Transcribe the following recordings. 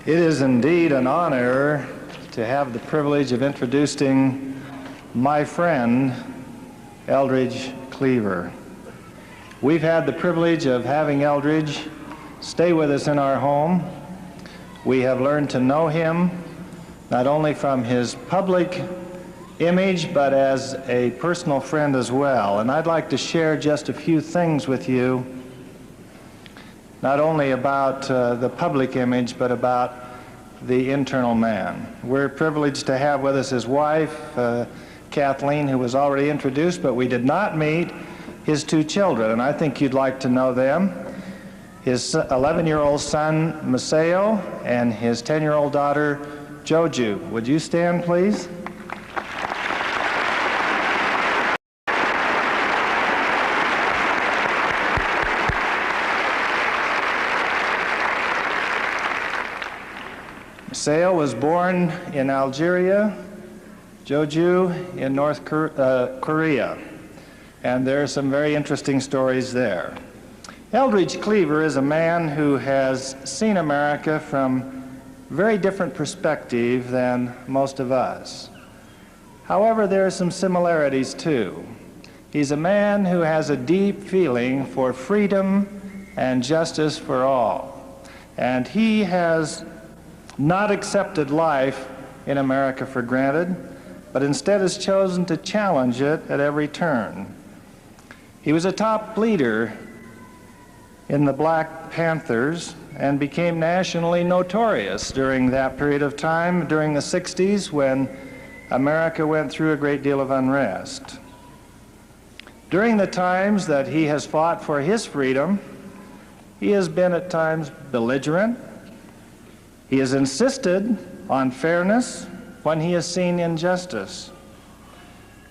It is indeed an honor to have the privilege of introducing my friend, Eldridge Cleaver. We've had the privilege of having Eldridge stay with us in our home. We have learned to know him not only from his public image, but as a personal friend as well. And I'd like to share just a few things with you, not only about the public image, but about the internal man. We're privileged to have with us his wife, Kathleen, who was already introduced, but we did not meet his two children, and I think you'd like to know them. His 11-year-old son, Maceo, and his 10-year-old daughter, Joju. Would you stand, please? Maceo was born in Algeria, Joju in North Korea, and there are some very interesting stories there. Eldridge Cleaver is a man who has seen America from a very different perspective than most of us. However, there are some similarities too. He's a man who has a deep feeling for freedom and justice for all, and he has not accepted life in America for granted, but instead has chosen to challenge it at every turn. He was a top leader in the Black Panthers and became nationally notorious during that period of time, during the 60s, when America went through a great deal of unrest. During the times that he has fought for his freedom, he has been at times belligerent. He has insisted on fairness when he has seen injustice.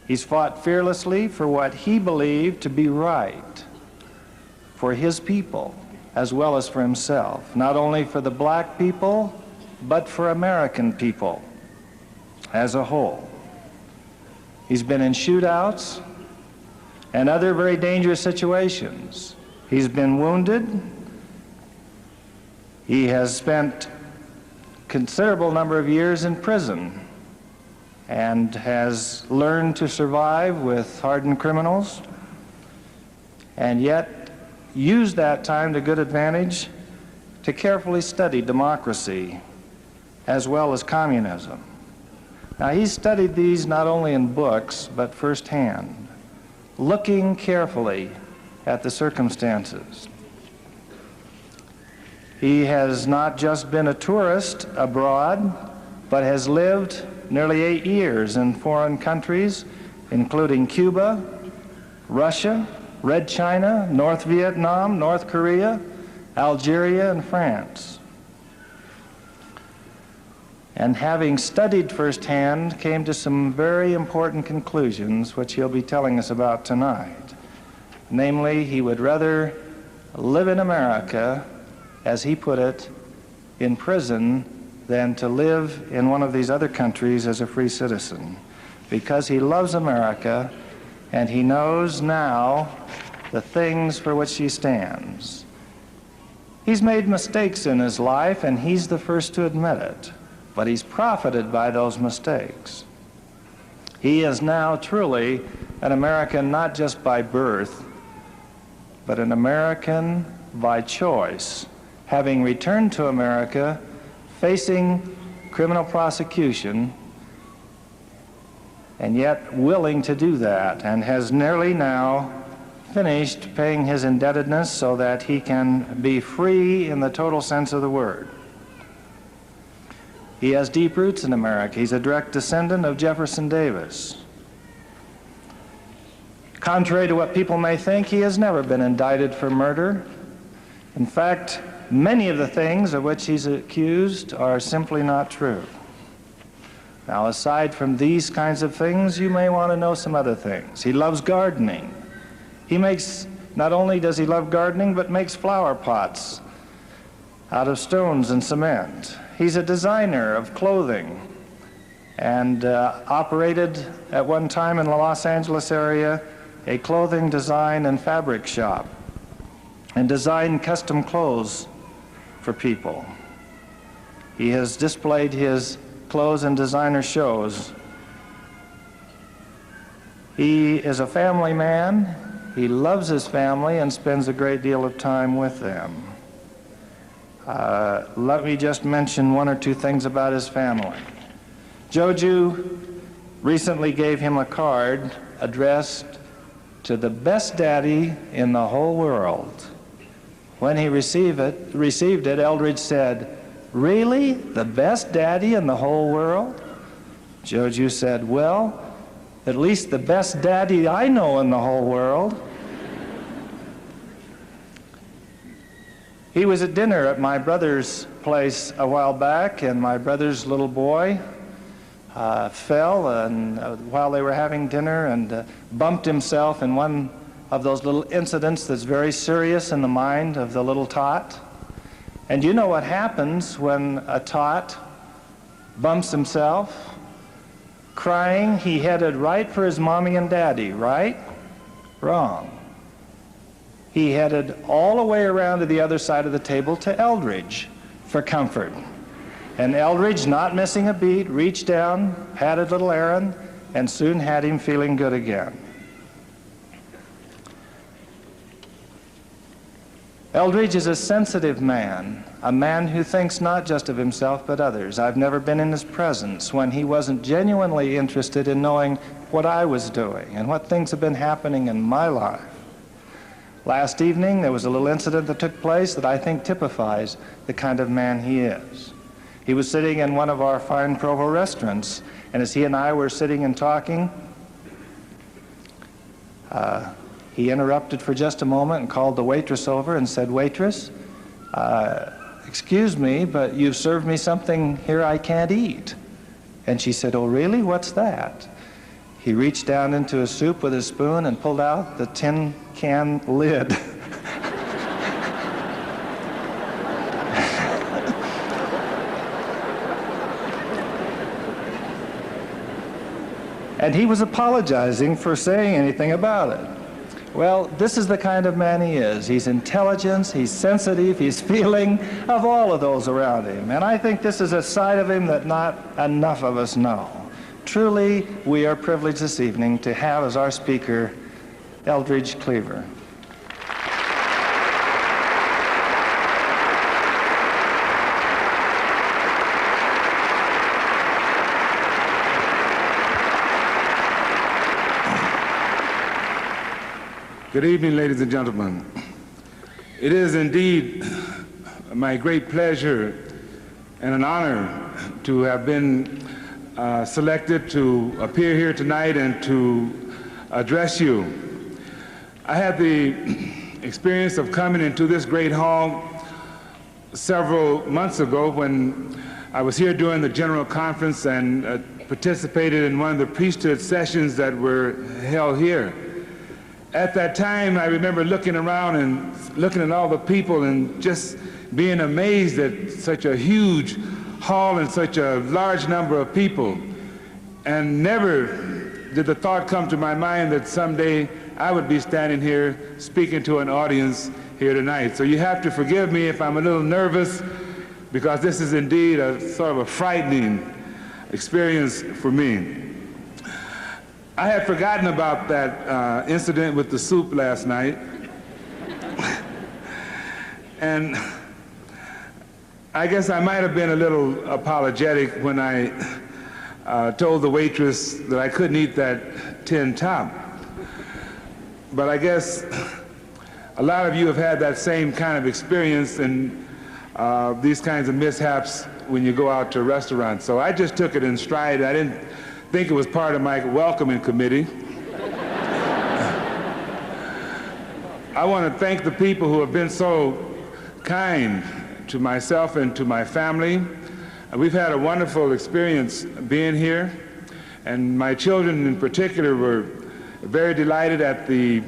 He's fought fearlessly for what he believed to be right for his people as well as for himself, not only for the black people, but for American people as a whole. He's been in shootouts and other very dangerous situations. He's been wounded. He has spent considerable number of years in prison and has learned to survive with hardened criminals, and yet used that time to good advantage to carefully study democracy as well as communism. Now, he studied these not only in books but firsthand, looking carefully at the circumstances. He has not just been a tourist abroad, but has lived nearly 8 years in foreign countries, including Cuba, Russia, Red China, North Vietnam, North Korea, Algeria, and France. And having studied firsthand, came to some very important conclusions, which he'll be telling us about tonight. Namely, he would rather live in America, as he put it, in prison, than to live in one of these other countries as a free citizen, because he loves America and he knows now the things for which he stands. He's made mistakes in his life, and he's the first to admit it, but he's profited by those mistakes. He is now truly an American not just by birth, but an American by choice, having returned to America, facing criminal prosecution, and yet willing to do that, and has nearly now finished paying his indebtedness so that he can be free in the total sense of the word. He has deep roots in America. He's a direct descendant of Jefferson Davis. Contrary to what people may think, he has never been indicted for murder. In fact, many of the things of which he's accused are simply not true. Now, aside from these kinds of things, you may want to know some other things. He loves gardening. He makes, not only does he love gardening, but makes flower pots out of stones and cement. He's a designer of clothing and operated at one time in the Los Angeles area a clothing design and fabric shop, and designed custom clothes for people. He has displayed his clothes in designer shows. He is a family man. He loves his family and spends a great deal of time with them. Let me just mention one or two things about his family. Joju recently gave him a card addressed to the best daddy in the whole world. When he received it, Eldridge said, "Really? The best daddy in the whole world?" Joju said, "Well, at least the best daddy I know in the whole world." He was at dinner at my brother's place a while back, and my brother's little boy fell while they were having dinner and bumped himself in one of those little incidents that's very serious in the mind of the little tot. And you know what happens when a tot bumps himself? Crying, he headed right for his mommy and daddy, right? Wrong. He headed all the way around to the other side of the table to Eldridge for comfort. And Eldridge, not missing a beat, reached down, patted little Aaron, and soon had him feeling good again. Eldridge is a sensitive man, a man who thinks not just of himself but others. I've never been in his presence when he wasn't genuinely interested in knowing what I was doing and what things have been happening in my life. Last evening, there was a little incident that took place that I think typifies the kind of man he is. He was sitting in one of our fine Provo restaurants, and as he and I were sitting and talking, he interrupted for just a moment and called the waitress over and said, "Waitress, excuse me, but you've served me something here I can't eat." And she said, "Oh, really? What's that?" He reached down into his soup with his spoon and pulled out the tin can lid. And he was apologizing for saying anything about it. Well, this is the kind of man he is. He's intelligent, he's sensitive, he's feeling of all of those around him. And I think this is a side of him that not enough of us know. Truly, we are privileged this evening to have as our speaker, Eldridge Cleaver. Good evening, ladies and gentlemen. It is indeed my great pleasure and an honor to have been selected to appear here tonight and to address you. I had the experience of coming into this great hall several months ago when I was here during the general conference and participated in one of the priesthood sessions that were held here. At that time, I remember looking around and looking at all the people and just being amazed at such a huge hall and such a large number of people. And never did the thought come to my mind that someday I would be standing here speaking to an audience here tonight. So you have to forgive me if I'm a little nervous, because this is indeed a sort of a frightening experience for me. I had forgotten about that incident with the soup last night. And I guess I might have been a little apologetic when I told the waitress that I couldn't eat that tin top. But I guess a lot of you have had that same kind of experience and these kinds of mishaps when you go out to restaurants. So I just took it in stride. I didn't think it was part of my welcoming committee. I want to thank the people who have been so kind to myself and to my family. We've had a wonderful experience being here, and my children in particular were very delighted at the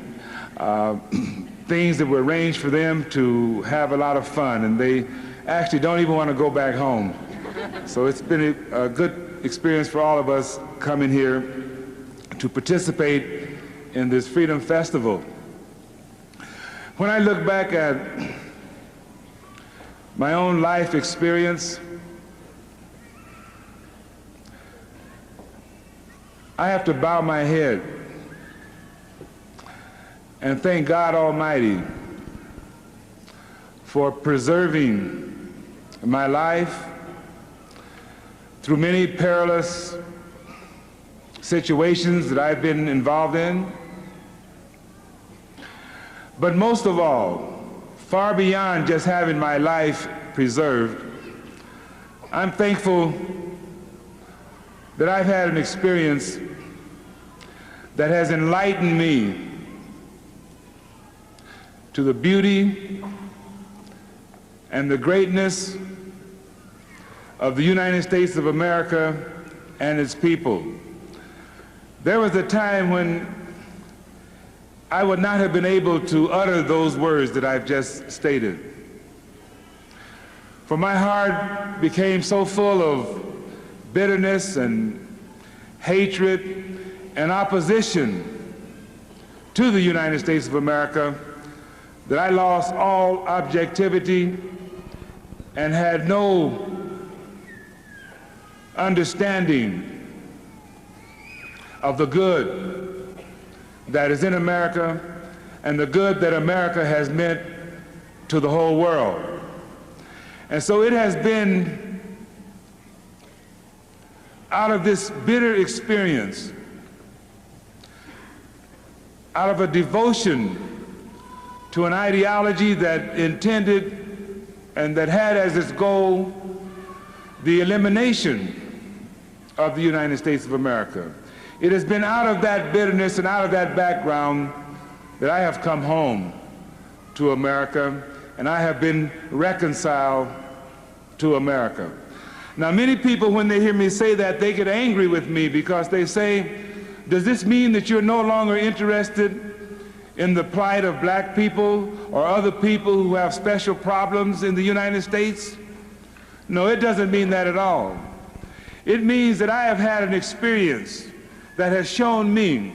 things that were arranged for them to have a lot of fun, and they actually don't even want to go back home. So it's been a good experience for all of us coming here to participate in this Freedom Festival. When I look back at my own life experience, I have to bow my head and thank God Almighty for preserving my life through many perilous situations that I've been involved in. But most of all, far beyond just having my life preserved, I'm thankful that I've had an experience that has enlightened me to the beauty and the greatness of the United States of America and its people. There was a time when I would not have been able to utter those words that I've just stated. For my heart became so full of bitterness and hatred and opposition to the United States of America that I lost all objectivity and had no understanding of the good that is in America and the good that America has meant to the whole world. And so it has been out of this bitter experience, out of a devotion to an ideology that intended and that had as its goal the elimination of the United States of America. It has been out of that bitterness and out of that background that I have come home to America, and I have been reconciled to America. Now, many people, when they hear me say that, they get angry with me because they say, does this mean that you're no longer interested in the plight of black people or other people who have special problems in the United States? No, it doesn't mean that at all. It means that I have had an experience that has shown me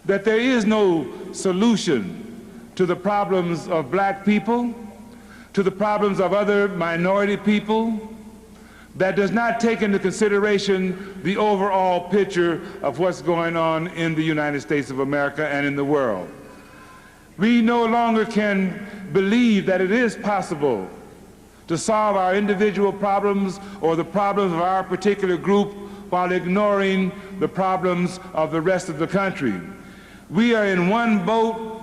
that there is no solution to the problems of black people, to the problems of other minority people, that does not take into consideration the overall picture of what's going on in the United States of America and in the world. We no longer can believe that it is possible to solve our individual problems or the problems of our particular group while ignoring the problems of the rest of the country. We are in one boat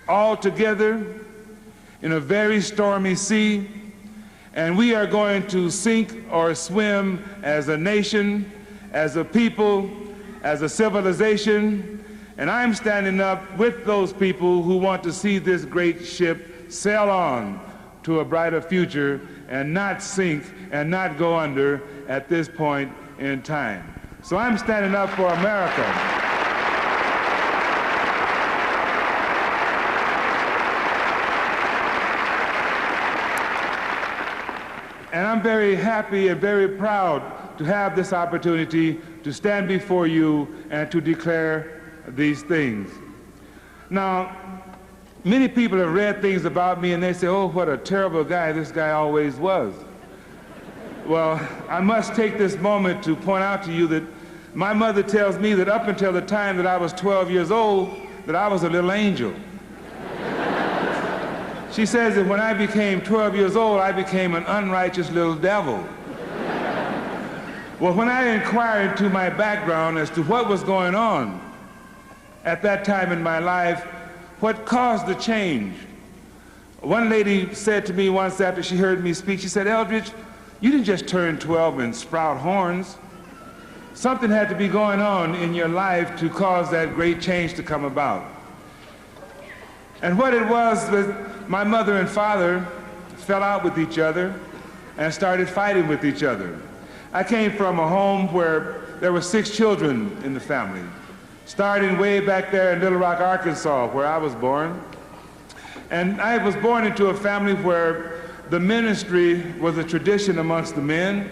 all together in a very stormy sea, and we are going to sink or swim as a nation, as a people, as a civilization, and I'm standing up with those people who want to see this great ship sail on to a brighter future and not sink and not go under at this point in time. So I'm standing up for America. And I'm very happy and very proud to have this opportunity to stand before you and to declare these things. Now, many people have read things about me and they say, oh, what a terrible guy this guy always was. Well, I must take this moment to point out to you that my mother tells me that up until the time that I was 12 years old, that I was a little angel. She says that when I became 12 years old, I became an unrighteous little devil. Well, when I inquired into my background as to what was going on at that time in my life, what caused the change, one lady said to me once after she heard me speak, she said, Eldridge, you didn't just turn 12 and sprout horns. Something had to be going on in your life to cause that great change to come about. And what it was that my mother and father fell out with each other and started fighting with each other. I came from a home where there were 6 children in the family, starting way back there in Little Rock, Arkansas, where I was born. And I was born into a family where the ministry was a tradition amongst the men.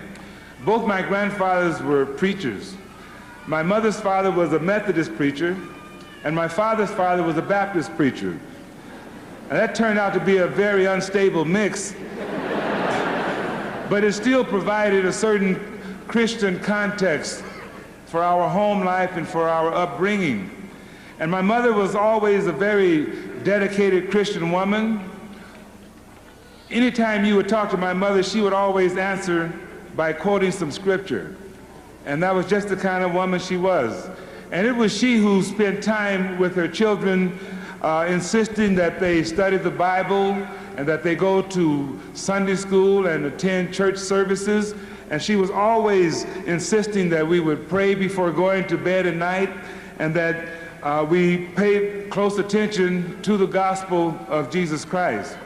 Both my grandfathers were preachers. My mother's father was a Methodist preacher, and my father's father was a Baptist preacher. And that turned out to be a very unstable mix, but it still provided a certain Christian context for our home life and for our upbringing. And my mother was always a very dedicated Christian woman. Anytime you would talk to my mother, she would always answer by quoting some scripture. And that was just the kind of woman she was. And it was she who spent time with her children, insisting that they study the Bible and that they go to Sunday school and attend church services. And she was always insisting that we would pray before going to bed at night and that we paid close attention to the gospel of Jesus Christ.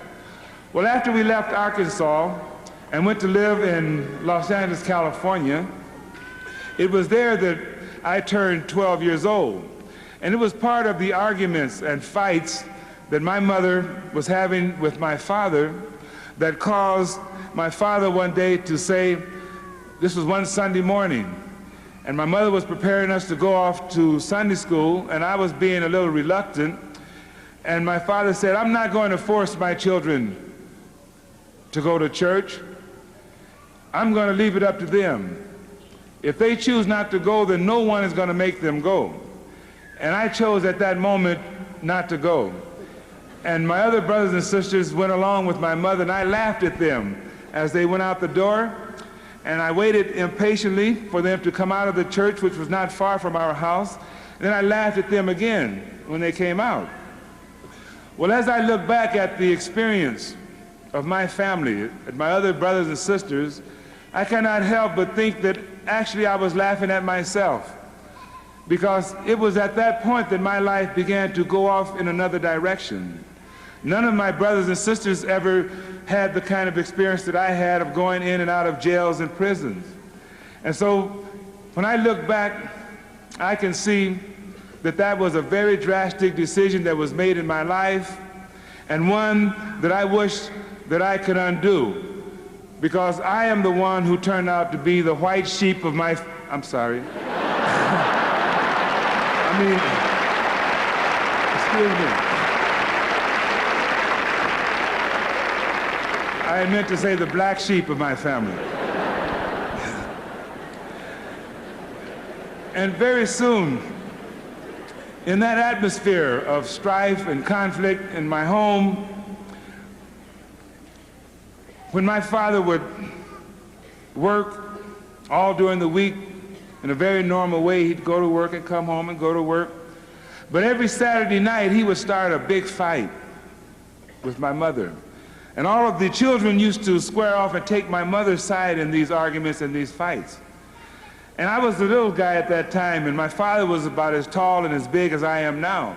Well, after we left Arkansas and went to live in Los Angeles, California, it was there that I turned 12 years old. And it was part of the arguments and fights that my mother was having with my father that caused my father one day to say, this was one Sunday morning, and my mother was preparing us to go off to Sunday school, and I was being a little reluctant, and my father said, I'm not going to force my children to go to church. I'm going to leave it up to them. If they choose not to go, then no one is going to make them go. And I chose at that moment not to go. And my other brothers and sisters went along with my mother, and I laughed at them as they went out the door. And I waited impatiently for them to come out of the church, which was not far from our house. And then I laughed at them again when they came out. Well, as I look back at the experience of my family, at my other brothers and sisters, I cannot help but think that actually I was laughing at myself, because it was at that point that my life began to go off in another direction. None of my brothers and sisters ever had the kind of experience that I had of going in and out of jails and prisons. And so when I look back, I can see that that was a very drastic decision that was made in my life, and one that I wish that I could undo, because I am the one who turned out to be the white sheep of my, I'm sorry. I mean, excuse me. I meant to say the black sheep of my family. And very soon, in that atmosphere of strife and conflict in my home, when my father would work all during the week in a very normal way, he'd go to work and come home and go to work. But every Saturday night, he would start a big fight with my mother. And all of the children used to square off and take my mother's side in these arguments and these fights. And I was the little guy at that time, and my father was about as tall and as big as I am now.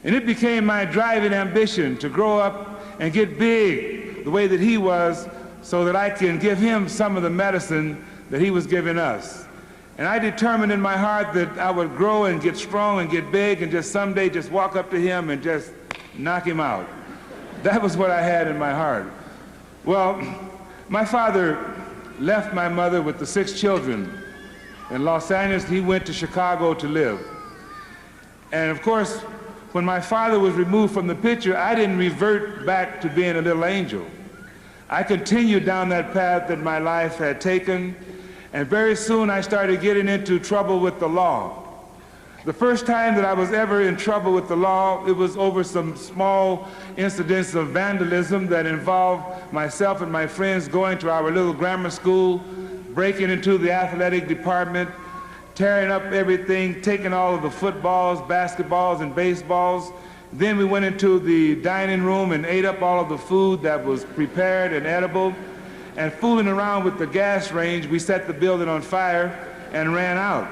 And it became my driving ambition to grow up and get big the way that he was, so that I can give him some of the medicine that he was giving us. And I determined in my heart that I would grow and get strong and get big and just someday just walk up to him and just knock him out. That was what I had in my heart. Well, my father left my mother with the 6 children in Los Angeles. He went to Chicago to live. And of course, when my father was removed from the picture, I didn't revert back to being a little angel. I continued down that path that my life had taken, and very soon I started getting into trouble with the law. The first time that I was ever in trouble with the law, it was over some small incidents of vandalism that involved myself and my friends going to our little grammar school, breaking into the athletic department, tearing up everything, taking all of the footballs, basketballs, and baseballs. Then we went into the dining room and ate up all of the food that was prepared and edible. And fooling around with the gas range, we set the building on fire and ran out.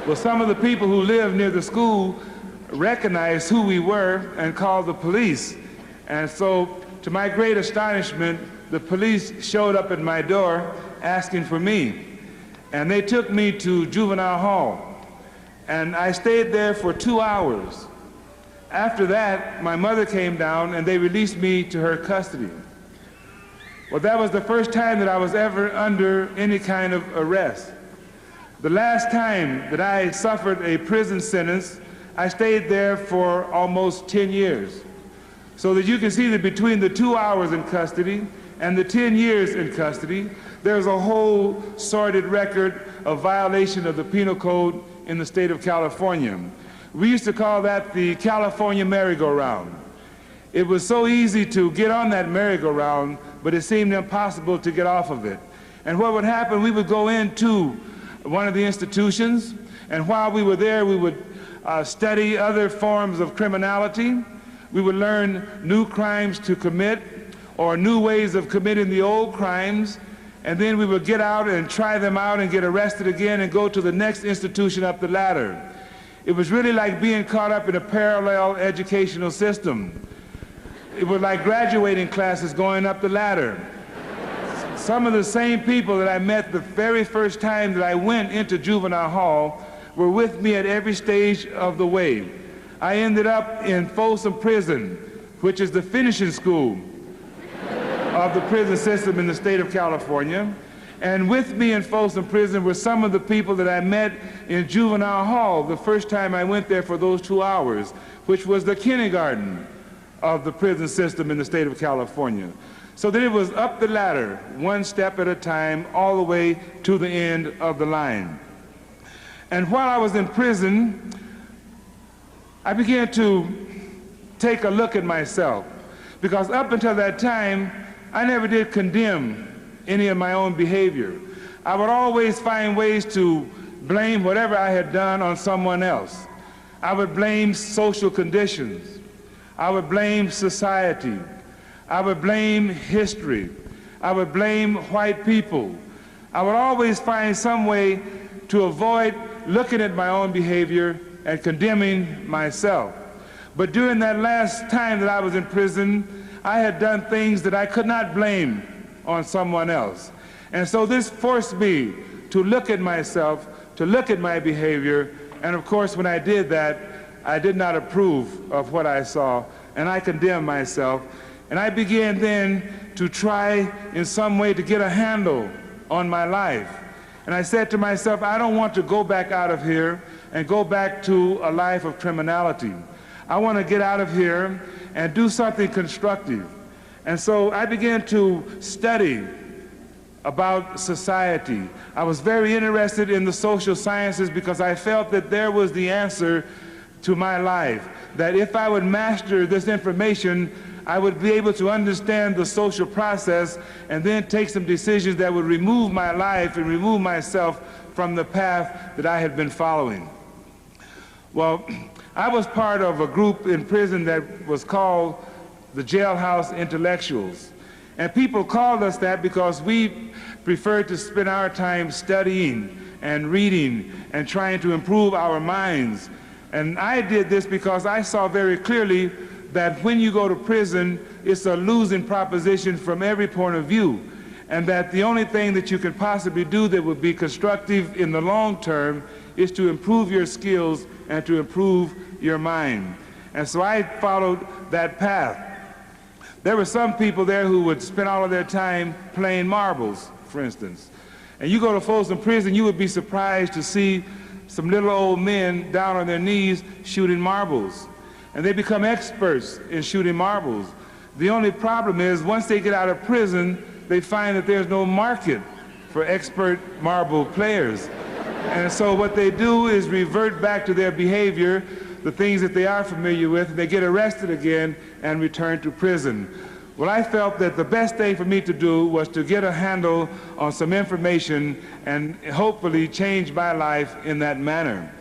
Well, some of the people who lived near the school recognized who we were and called the police. And so, to my great astonishment, the police showed up at my door asking for me. And they took me to juvenile hall. And I stayed there for 2 hours. After that, my mother came down and they released me to her custody. Well, that was the first time that I was ever under any kind of arrest. The last time that I suffered a prison sentence, I stayed there for almost 10 years. so that you can see that between the 2 hours in custody and the 10 years in custody, there's a whole sordid record of violation of the penal code in the state of California. We used to call that the California merry-go-round. It was so easy to get on that merry-go-round, but it seemed impossible to get off of it. And what would happen, we would go into one of the institutions, and while we were there, we would study other forms of criminality. We would learn new crimes to commit or new ways of committing the old crimes, and then we would get out and try them out and get arrested again and go to the next institution up the ladder. It was really like being caught up in a parallel educational system. It was like graduating classes going up the ladder. Some of the same people that I met the very first time that I went into juvenile hall were with me at every stage of the way. I ended up in Folsom Prison, which is the finishing school of the prison system in the state of California. And with me in Folsom Prison were some of the people that I met in juvenile hall the first time I went there for those 2 hours, which was the kindergarten of the prison system in the state of California. So that it was up the ladder, one step at a time, all the way to the end of the line. And while I was in prison, I began to take a look at myself, because up until that time, I never did condemn any of my own behavior. I would always find ways to blame whatever I had done on someone else. I would blame social conditions. I would blame society. I would blame history. I would blame white people. I would always find some way to avoid looking at my own behavior and condemning myself. But during that last time that I was in prison, I had done things that I could not blame on someone else. And so this forced me to look at myself, to look at my behavior, and of course when I did that, I did not approve of what I saw, and I condemned myself. And I began then to try in some way to get a handle on my life. And I said to myself, I don't want to go back out of here and go back to a life of criminality. I want to get out of here and do something constructive. And so I began to study about society. I was very interested in the social sciences because I felt that there was the answer to my life, that if I would master this information, I would be able to understand the social process and then take some decisions that would remove my life and remove myself from the path that I had been following. Well, I was part of a group in prison that was called the Jailhouse Intellectuals. And people called us that because we preferred to spend our time studying and reading and trying to improve our minds. And I did this because I saw very clearly that when you go to prison, it's a losing proposition from every point of view, and that the only thing that you can possibly do that would be constructive in the long term is to improve your skills and to improve your mind. And so I followed that path. There were some people there who would spend all of their time playing marbles, for instance. And you go to Folsom Prison, you would be surprised to see some little old men down on their knees shooting marbles. And they become experts in shooting marbles. The only problem is once they get out of prison, they find that there's no market for expert marble players. And so what they do is revert back to their behavior, the things that they are familiar with, and they get arrested again and return to prison. Well, I felt that the best thing for me to do was to get a handle on some information and hopefully change my life in that manner.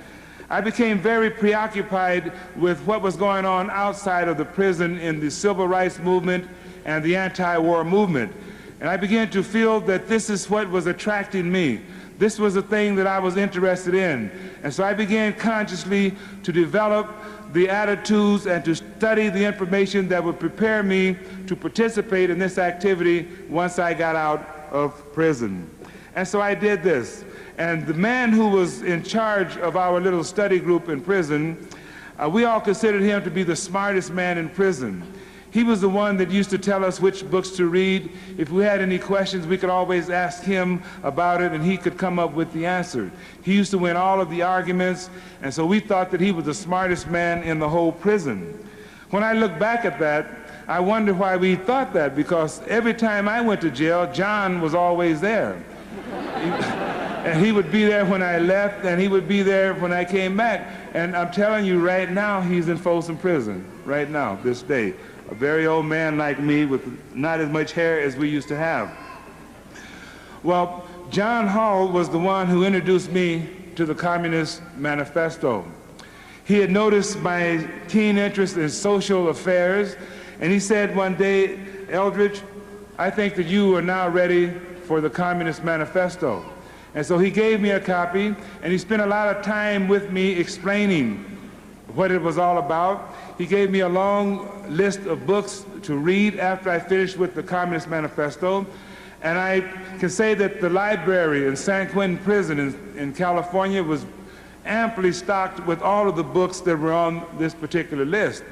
I became very preoccupied with what was going on outside of the prison in the civil rights movement and the anti-war movement. And I began to feel that this is what was attracting me. This was the thing that I was interested in. And so I began consciously to develop the attitudes and to study the information that would prepare me to participate in this activity once I got out of prison. And so I did this. And the man who was in charge of our little study group in prison, we all considered him to be the smartest man in prison. He was the one that used to tell us which books to read. If we had any questions, we could always ask him about it, and he could come up with the answer. He used to win all of the arguments, and so we thought that he was the smartest man in the whole prison. When I look back at that, I wonder why we thought that, because every time I went to jail, John was always there. And he would be there when I left, and he would be there when I came back. And I'm telling you right now, he's in Folsom Prison, right now, this day. A very old man like me with not as much hair as we used to have. Well, John Hall was the one who introduced me to the Communist Manifesto. He had noticed my keen interest in social affairs, and he said one day, Eldridge, I think that you are now ready for the Communist Manifesto. And so he gave me a copy, and he spent a lot of time with me explaining what it was all about. He gave me a long list of books to read after I finished with the Communist Manifesto. And I can say that the library in San Quentin Prison in California was amply stocked with all of the books that were on this particular list.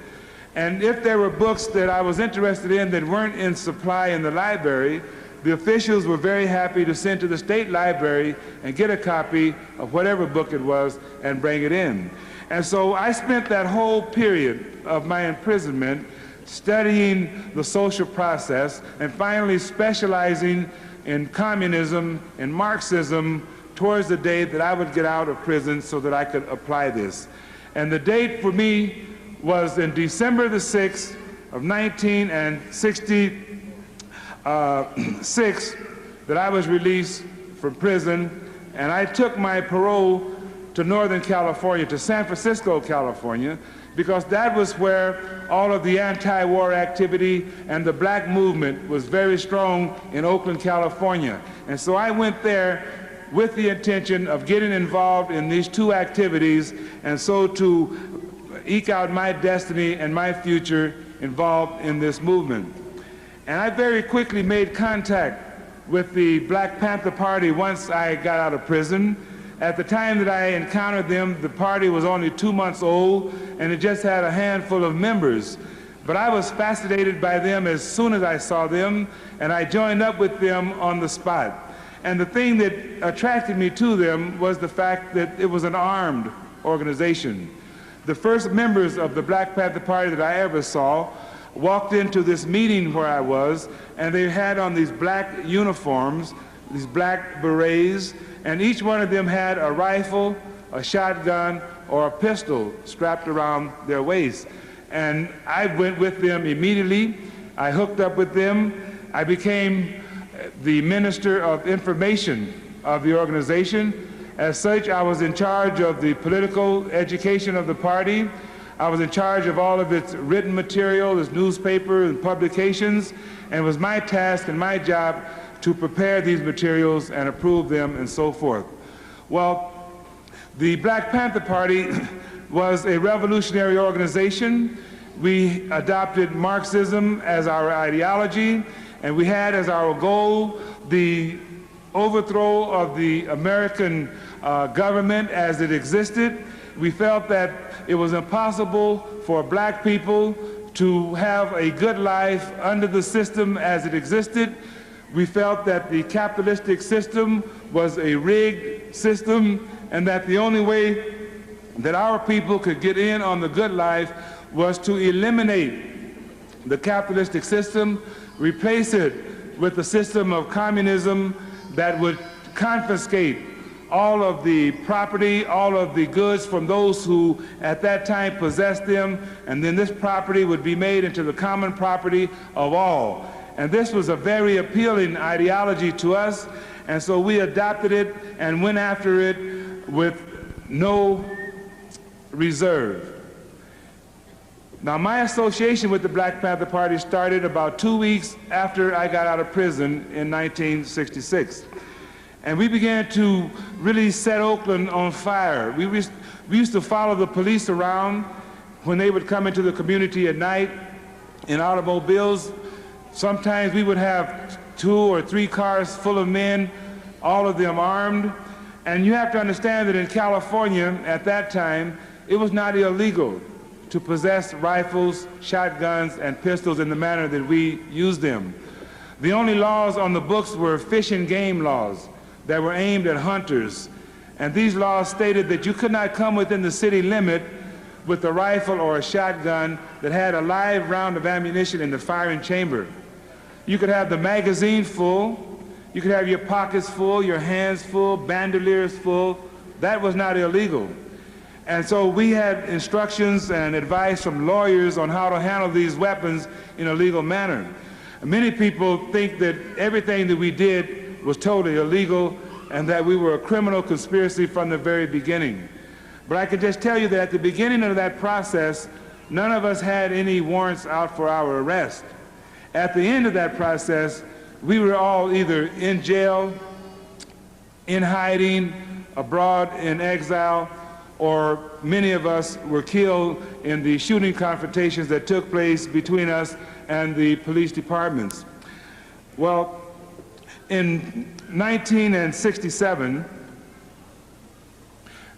And if there were books that I was interested in that weren't in supply in the library, the officials were very happy to send to the state library and get a copy of whatever book it was and bring it in. And so I spent that whole period of my imprisonment studying the social process and finally specializing in communism and Marxism towards the day that I would get out of prison so that I could apply this. And the date for me was in December the 6th of 1966 that I was released from prison, and I took my parole to Northern California, to San Francisco, California, because that was where all of the anti-war activity and the black movement was very strong in Oakland, California. And so I went there with the intention of getting involved in these two activities, and so to eke out my destiny and my future involved in this movement. And I very quickly made contact with the Black Panther Party once I got out of prison. At the time that I encountered them, the party was only 2 months old, and it just had a handful of members. But I was fascinated by them as soon as I saw them, and I joined up with them on the spot. And the thing that attracted me to them was the fact that it was an armed organization. The first members of the Black Panther Party that I ever saw walked into this meeting where I was, and they had on these black uniforms, these black berets, and each one of them had a rifle, a shotgun, or a pistol strapped around their waist. And I went with them immediately. I hooked up with them. I became the Minister of Information of the organization. As such, I was in charge of the political education of the party. I was in charge of all of its written material, its newspaper and publications, and it was my task and my job to prepare these materials and approve them and so forth. Well, the Black Panther Party was a revolutionary organization. We adopted Marxism as our ideology, and we had as our goal the overthrow of the American government as it existed. We felt that it was impossible for black people to have a good life under the system as it existed. We felt that the capitalistic system was a rigged system, and that the only way that our people could get in on the good life was to eliminate the capitalistic system, replace it with a system of communism that would confiscate all of the property, all of the goods from those who at that time possessed them, and then this property would be made into the common property of all. And this was a very appealing ideology to us, and so we adopted it and went after it with no reserve. Now, my association with the Black Panther Party started about 2 weeks after I got out of prison in 1966. And we began to really set Oakland on fire. We used to follow the police around when they would come into the community at night in automobiles. Sometimes we would have 2 or 3 cars full of men, all of them armed. And you have to understand that in California at that time, it was not illegal to possess rifles, shotguns, and pistols in the manner that we used them. The only laws on the books were fish and game laws that were aimed at hunters. And these laws stated that you could not come within the city limit with a rifle or a shotgun that had a live round of ammunition in the firing chamber. You could have the magazine full, you could have your pockets full, your hands full, bandoliers full. That was not illegal. And so we had instructions and advice from lawyers on how to handle these weapons in a legal manner. And many people think that everything that we did was totally illegal and that we were a criminal conspiracy from the very beginning. But I can just tell you that at the beginning of that process, none of us had any warrants out for our arrest. At the end of that process, we were all either in jail, in hiding, abroad in exile, or many of us were killed in the shooting confrontations that took place between us and the police departments. Well, in 1967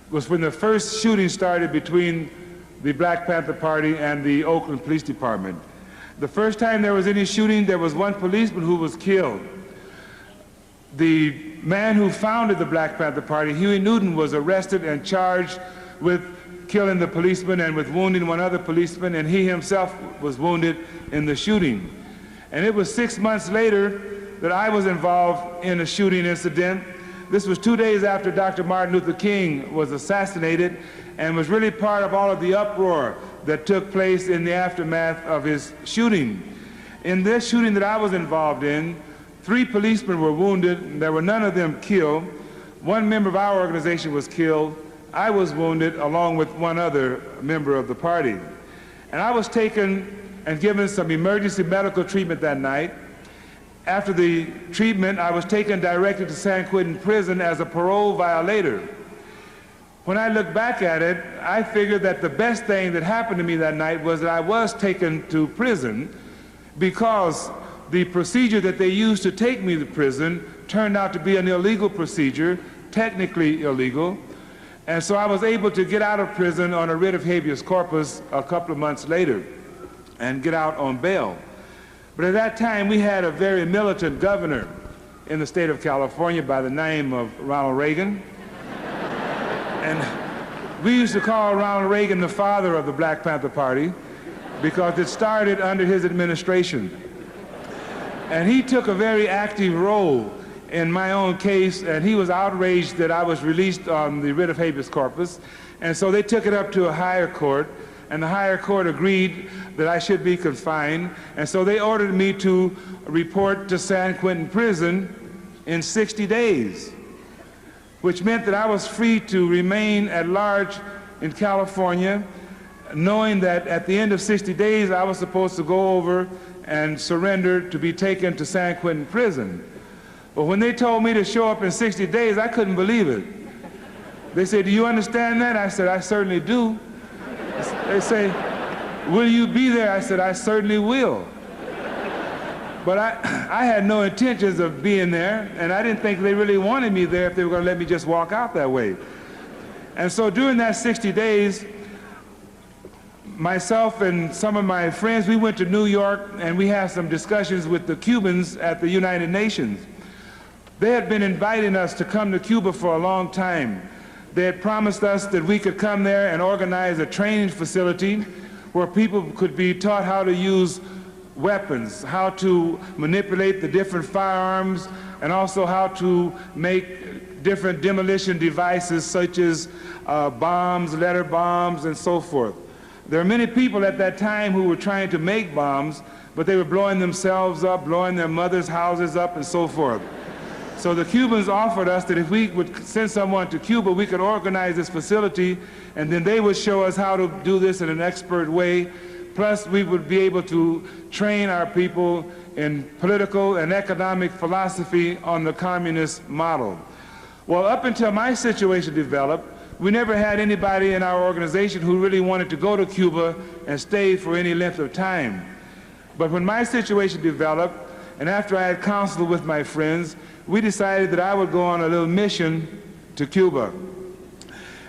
was when the first shooting started between the Black Panther Party and the Oakland Police Department. The first time there was any shooting, there was one policeman who was killed. The man who founded the Black Panther Party, Huey Newton, was arrested and charged with killing the policeman and with wounding one other policeman, and he himself was wounded in the shooting. And it was 6 months later that I was involved in a shooting incident. This was 2 days after Dr. Martin Luther King was assassinated and was really part of all of the uproar that took place in the aftermath of his shooting. In this shooting that I was involved in, 3 policemen were wounded, and there were none of them killed. One member of our organization was killed. I was wounded along with one other member of the party. And I was taken and given some emergency medical treatment that night. After the treatment, I was taken directly to San Quentin prison as a parole violator. When I look back at it, I figured that the best thing that happened to me that night was that I was taken to prison, because the procedure that they used to take me to prison turned out to be an illegal procedure, technically illegal. And so I was able to get out of prison on a writ of habeas corpus a couple of months later and get out on bail. But at that time, we had a very militant governor in the state of California by the name of Ronald Reagan. And we used to call Ronald Reagan the father of the Black Panther Party because it started under his administration. And he took a very active role in my own case, and he was outraged that I was released on the writ of habeas corpus. And so they took it up to a higher court, and the higher court agreed that I should be confined. And so they ordered me to report to San Quentin prison in 60 days, which meant that I was free to remain at large in California, knowing that at the end of 60 days I was supposed to go over and surrender to be taken to San Quentin prison. But when they told me to show up in 60 days, I couldn't believe it. They said, "Do you understand that?" I said, "I certainly do." They say, "Will you be there?" I said, "I certainly will." But I had no intentions of being there, and I didn't think they really wanted me there if they were going to let me just walk out that way. And so during that 60 days, myself and some of my friends, we went to New York, and we had some discussions with the Cubans at the United Nations. They had been inviting us to come to Cuba for a long time. They had promised us that we could come there and organize a training facility where people could be taught how to use weapons, how to manipulate the different firearms, and also how to make different demolition devices such as bombs, letter bombs, and so forth. There are many people at that time who were trying to make bombs, but they were blowing themselves up, blowing their mothers' houses up, and so forth. So the Cubans offered us that if we would send someone to Cuba, we could organize this facility, and then they would show us how to do this in an expert way. Plus, we would be able to train our people in political and economic philosophy on the communist model. Well, up until my situation developed, we never had anybody in our organization who really wanted to go to Cuba and stay for any length of time. But when my situation developed, and after I had counseled with my friends, we decided that I would go on a little mission to Cuba.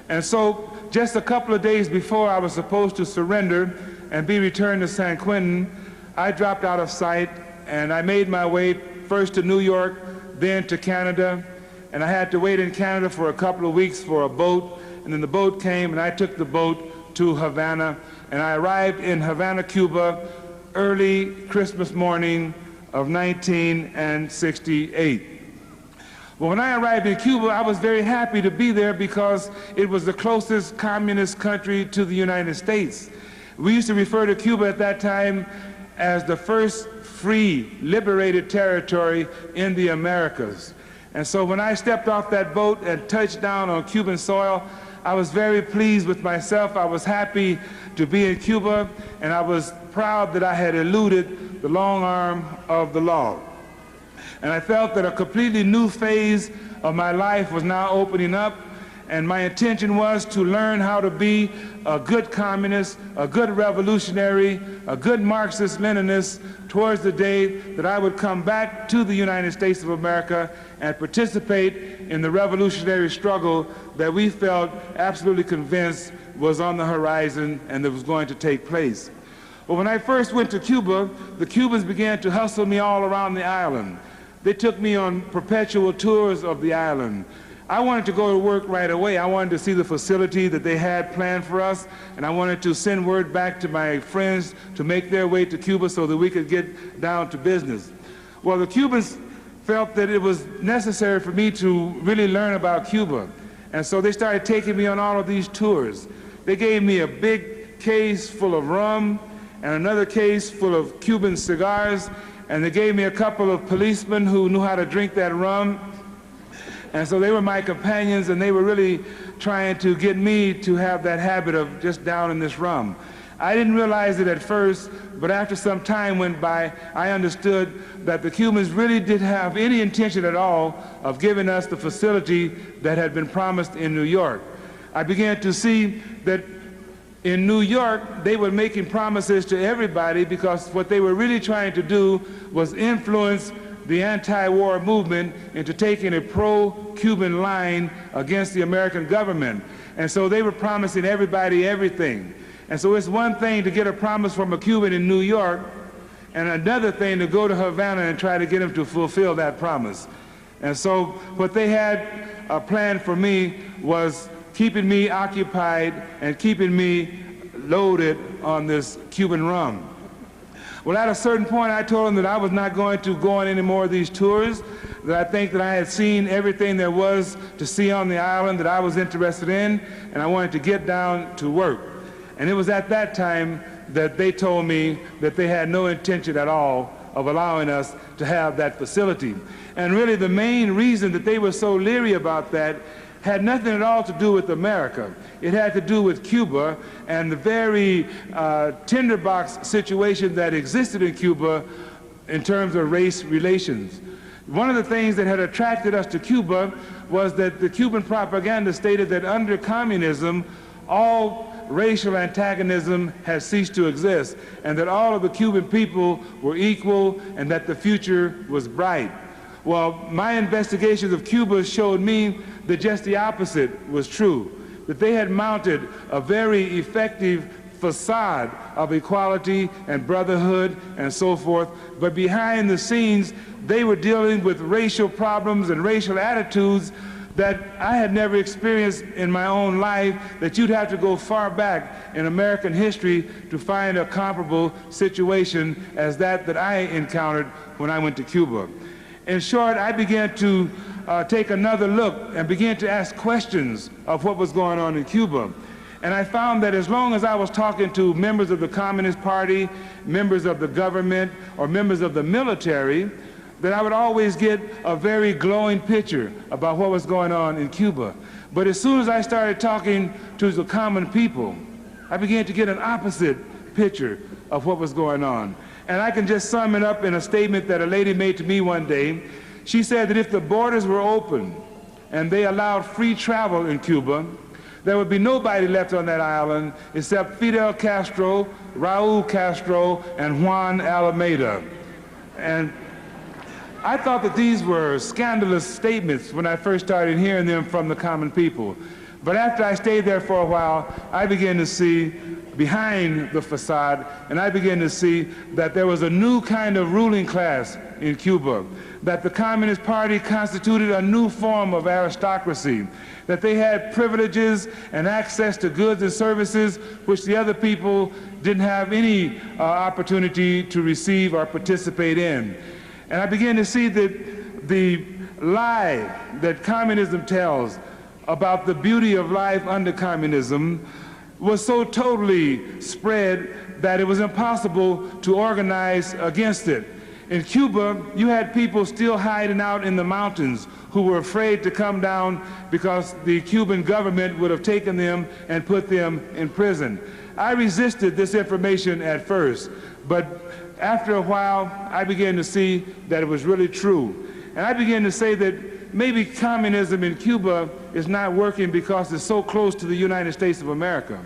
And so just a couple of days before I was supposed to surrender and be returned to San Quentin, I dropped out of sight, and I made my way first to New York, then to Canada, and I had to wait in Canada for a couple of weeks for a boat, and then the boat came, and I took the boat to Havana, and I arrived in Havana, Cuba, early Christmas morning of 1968. Well, when I arrived in Cuba, I was very happy to be there because it was the closest communist country to the United States. We used to refer to Cuba at that time as the first free, liberated territory in the Americas. And so when I stepped off that boat and touched down on Cuban soil, I was very pleased with myself. I was happy to be in Cuba, and I was proud that I had eluded the long arm of the law. And I felt that a completely new phase of my life was now opening up, and my intention was to learn how to be a good communist, a good revolutionary, a good Marxist-Leninist towards the day that I would come back to the United States of America and participate in the revolutionary struggle that we felt absolutely convinced was on the horizon and that was going to take place. Well, when I first went to Cuba, the Cubans began to hustle me all around the island. They took me on perpetual tours of the island. I wanted to go to work right away. I wanted to see the facility that they had planned for us, and I wanted to send word back to my friends to make their way to Cuba so that we could get down to business. Well, the Cubans felt that it was necessary for me to really learn about Cuba, and so they started taking me on all of these tours. They gave me a big case full of rum and another case full of Cuban cigars, and they gave me a couple of policemen who knew how to drink that rum. And so they were my companions, and they were really trying to get me to have that habit of just down in this rum. I didn't realize it at first, but after some time went by, I understood that the Cubans really didn't have any intention at all of giving us the facility that had been promised in New York. I began to see that in New York, they were making promises to everybody because what they were really trying to do was influence the anti-war movement into taking a pro-Cuban line against the American government. And so they were promising everybody everything. And so it's one thing to get a promise from a Cuban in New York, and another thing to go to Havana and try to get him to fulfill that promise. And so what they had planned for me was keeping me occupied and keeping me loaded on this Cuban rum. Well, at a certain point, I told them that I was not going to go on any more of these tours, that I think that I had seen everything there was to see on the island that I was interested in, and I wanted to get down to work. And it was at that time that they told me that they had no intention at all of allowing us to have that facility. And really the main reason that they were so leery about that had nothing at all to do with America. It had to do with Cuba and the very tinderbox situation that existed in Cuba in terms of race relations. One of the things that had attracted us to Cuba was that the Cuban propaganda stated that under communism, all racial antagonism had ceased to exist, and that all of the Cuban people were equal and that the future was bright. Well, my investigations of Cuba showed me that just the opposite was true, that they had mounted a very effective facade of equality and brotherhood and so forth, but behind the scenes they were dealing with racial problems and racial attitudes that I had never experienced in my own life, that you'd have to go far back in American history to find a comparable situation as that I encountered when I went to Cuba. In short, I began to take another look and began to ask questions of what was going on in Cuba. And I found that as long as I was talking to members of the Communist Party, members of the government, or members of the military, that I would always get a very glowing picture about what was going on in Cuba. But as soon as I started talking to the common people, I began to get an opposite picture of what was going on. And I can just sum it up in a statement that a lady made to me one day. She said that if the borders were open and they allowed free travel in Cuba, there would be nobody left on that island except Fidel Castro, Raul Castro, and Juan Alameda. And I thought that these were scandalous statements when I first started hearing them from the common people. But after I stayed there for a while, I began to see behind the facade, and I began to see that there was a new kind of ruling class in Cuba, that the Communist Party constituted a new form of aristocracy, that they had privileges and access to goods and services which the other people didn't have any opportunity to receive or participate in. And I began to see that the lie that communism tells about the beauty of life under communism was so totally spread that it was impossible to organize against it. In Cuba, you had people still hiding out in the mountains who were afraid to come down because the Cuban government would have taken them and put them in prison. I resisted this information at first, but after a while, I began to see that it was really true. And I began to say that maybe communism in Cuba is not working because it's so close to the United States of America,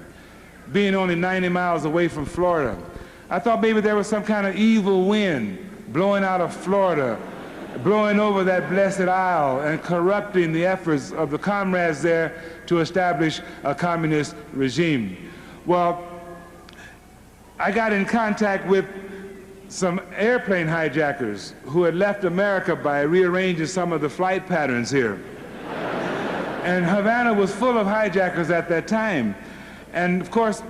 being only 90 miles away from Florida. I thought maybe there was some kind of evil wind blowing out of Florida, blowing over that blessed isle and corrupting the efforts of the comrades there to establish a communist regime. Well, I got in contact with some airplane hijackers who had left America by rearranging some of the flight patterns here. And Havana was full of hijackers at that time. And of course,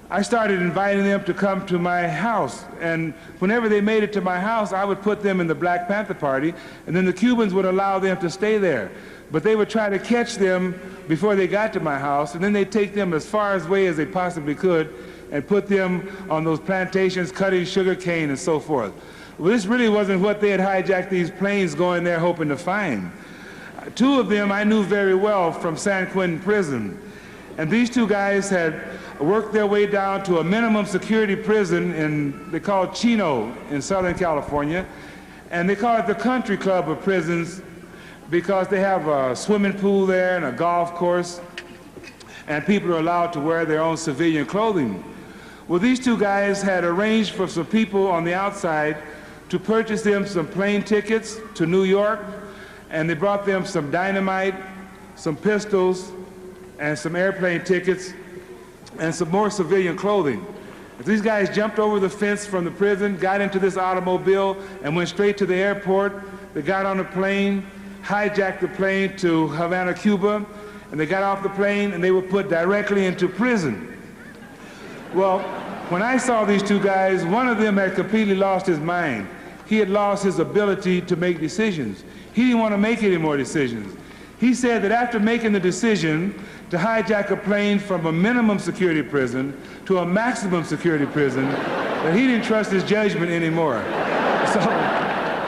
I started inviting them to come to my house. And whenever they made it to my house, I would put them in the Black Panther Party, and then the Cubans would allow them to stay there. But they would try to catch them before they got to my house, and then they'd take them as far away as they possibly could and put them on those plantations cutting sugar cane and so forth. Well, this really wasn't what they had hijacked these planes going there hoping to find. Two of them I knew very well from San Quentin prison. And these two guys had worked their way down to a minimum security prison they call it Chino in Southern California. And they call it the country club of prisons because they have a swimming pool there and a golf course, and people are allowed to wear their own civilian clothing. Well, these two guys had arranged for some people on the outside to purchase them some plane tickets to New York, and they brought them some dynamite, some pistols, and some airplane tickets, and some more civilian clothing. These guys jumped over the fence from the prison, got into this automobile, and went straight to the airport. They got on a plane, hijacked the plane to Havana, Cuba, and they got off the plane, and they were put directly into prison. Well, when I saw these two guys, one of them had completely lost his mind. He had lost his ability to make decisions. He didn't want to make any more decisions. He said that after making the decision to hijack a plane from a minimum security prison to a maximum security prison, that he didn't trust his judgment anymore. So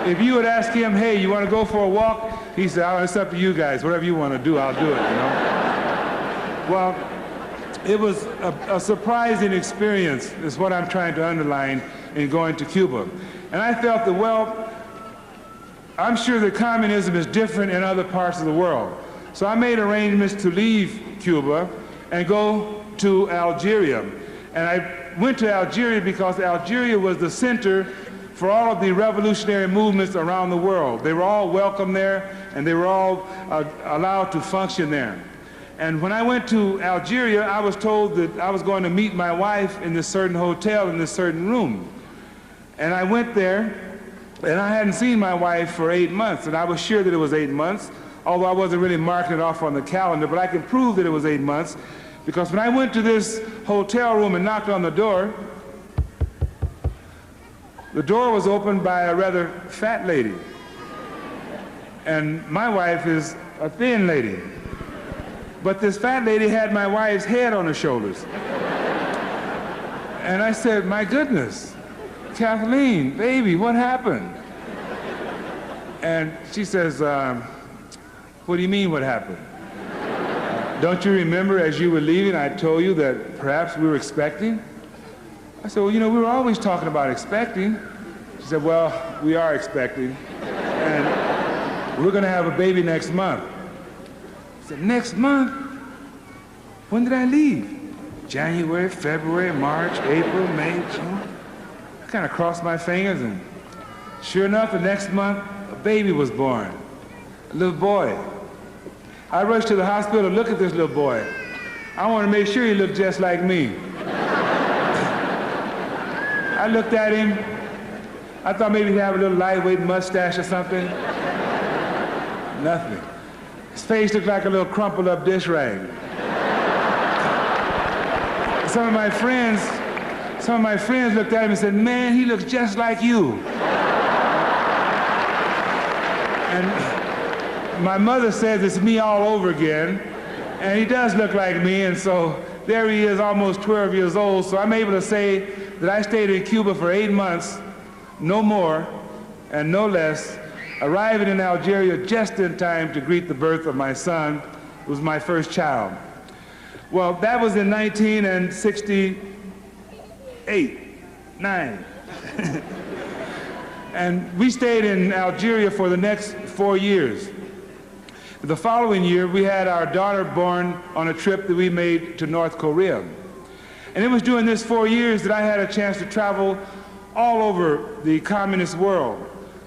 if you would ask him, hey, you want to go for a walk? He said, oh, it's up to you guys. Whatever you want to do, I'll do it, you know? Well, it was a surprising experience, is what I'm trying to underline in going to Cuba. And I felt that, well, I'm sure that communism is different in other parts of the world. So I made arrangements to leave Cuba and go to Algeria. And I went to Algeria because Algeria was the center for all of the revolutionary movements around the world. They were all welcome there, and they were all allowed to function there. And when I went to Algeria, I was told that I was going to meet my wife in this certain hotel in this certain room. And I went there, and I hadn't seen my wife for 8 months, and I was sure that it was 8 months, although I wasn't really marking it off on the calendar, but I can prove that it was 8 months, because when I went to this hotel room and knocked on the door was opened by a rather fat lady. And my wife is a thin lady. But this fat lady had my wife's head on her shoulders. And I said, my goodness, Kathleen, baby, what happened? And she says, what do you mean, what happened? Don't you remember as you were leaving, I told you that perhaps we were expecting? I said, well, you know, we were always talking about expecting. She said, well, we are expecting. And we're going to have a baby next month. I said, next month? When did I leave? January, February, March, April, May, June. I kind of crossed my fingers, and sure enough, the next month, a baby was born, a little boy. I rushed to the hospital to look at this little boy. I wanted to make sure he looked just like me. I looked at him. I thought maybe he'd have a little lightweight mustache or something. Nothing. His face looked like a little crumpled up dish rag. Some of my friends looked at him and said, "Man, he looks just like you." And my mother says it's me all over again, and he does look like me, and so there he is, almost 12 years old. So I'm able to say that I stayed in Cuba for 8 months, no more and no less, arriving in Algeria just in time to greet the birth of my son, who was my first child. Well, that was in 1968, 9. And we stayed in Algeria for the next 4 years. The following year, we had our daughter born on a trip that we made to North Korea. And it was during this 4 years that I had a chance to travel all over the communist world,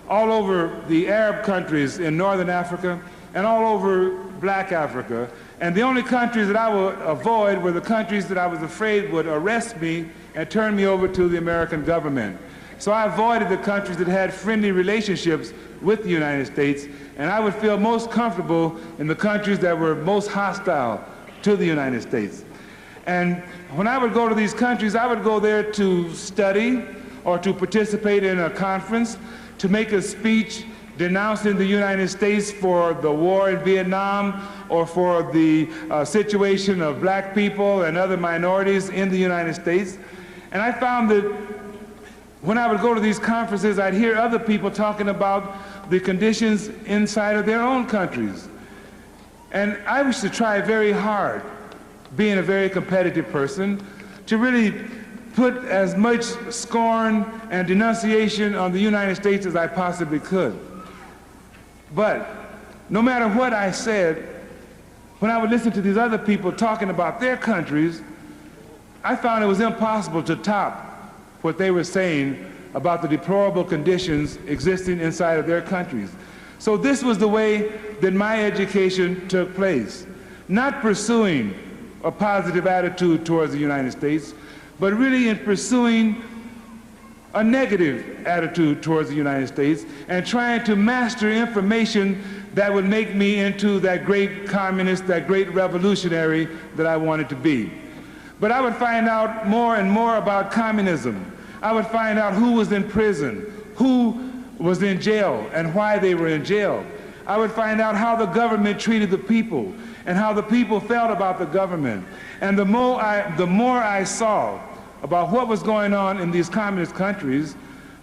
all over the Arab countries in Northern Africa, and all over Black Africa. And the only countries that I would avoid were the countries that I was afraid would arrest me and turn me over to the American government. So I avoided the countries that had friendly relationships with the United States, and I would feel most comfortable in the countries that were most hostile to the United States. And when I would go to these countries, I would go there to study or to participate in a conference, to make a speech denouncing the United States for the war in Vietnam or for the situation of black people and other minorities in the United States. And I found that when I would go to these conferences, I'd hear other people talking about the conditions inside of their own countries. And I used to try very hard, being a very competitive person, to really put as much scorn and denunciation on the United States as I possibly could. But no matter what I said, when I would listen to these other people talking about their countries, I found it was impossible to top what they were saying about the deplorable conditions existing inside of their countries. So this was the way that my education took place. Not pursuing a positive attitude towards the United States, but really in pursuing a negative attitude towards the United States and trying to master information that would make me into that great communist, that great revolutionary that I wanted to be. But I would find out more and more about communism. I would find out who was in prison, who was in jail, and why they were in jail. I would find out how the government treated the people and how the people felt about the government. And the more I saw about what was going on in these communist countries,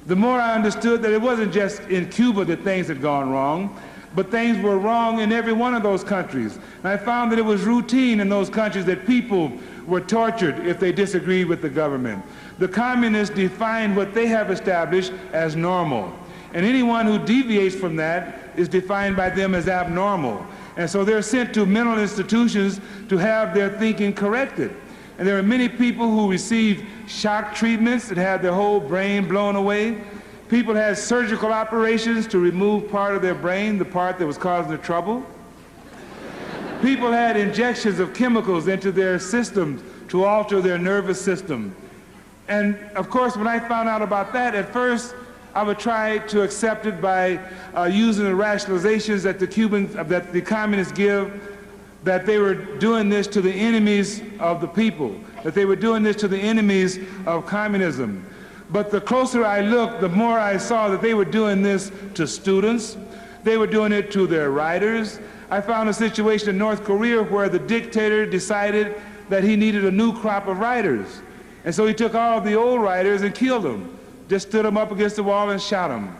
the more I understood that it wasn't just in Cuba that things had gone wrong, but things were wrong in every one of those countries. And I found that it was routine in those countries that people were tortured if they disagreed with the government. The communists define what they have established as normal. And anyone who deviates from that is defined by them as abnormal. And so they're sent to mental institutions to have their thinking corrected. And there are many people who received shock treatments that had their whole brain blown away. People had surgical operations to remove part of their brain, the part that was causing the trouble. People had injections of chemicals into their systems to alter their nervous system. And of course, when I found out about that, at first I would try to accept it by using the rationalizations that the communists give, that they were doing this to the enemies of the people, that they were doing this to the enemies of communism. But the closer I looked, the more I saw that they were doing this to students. They were doing it to their writers. I found a situation in North Korea where the dictator decided that he needed a new crop of writers. And so he took all of the old writers and killed them, just stood them up against the wall and shot them.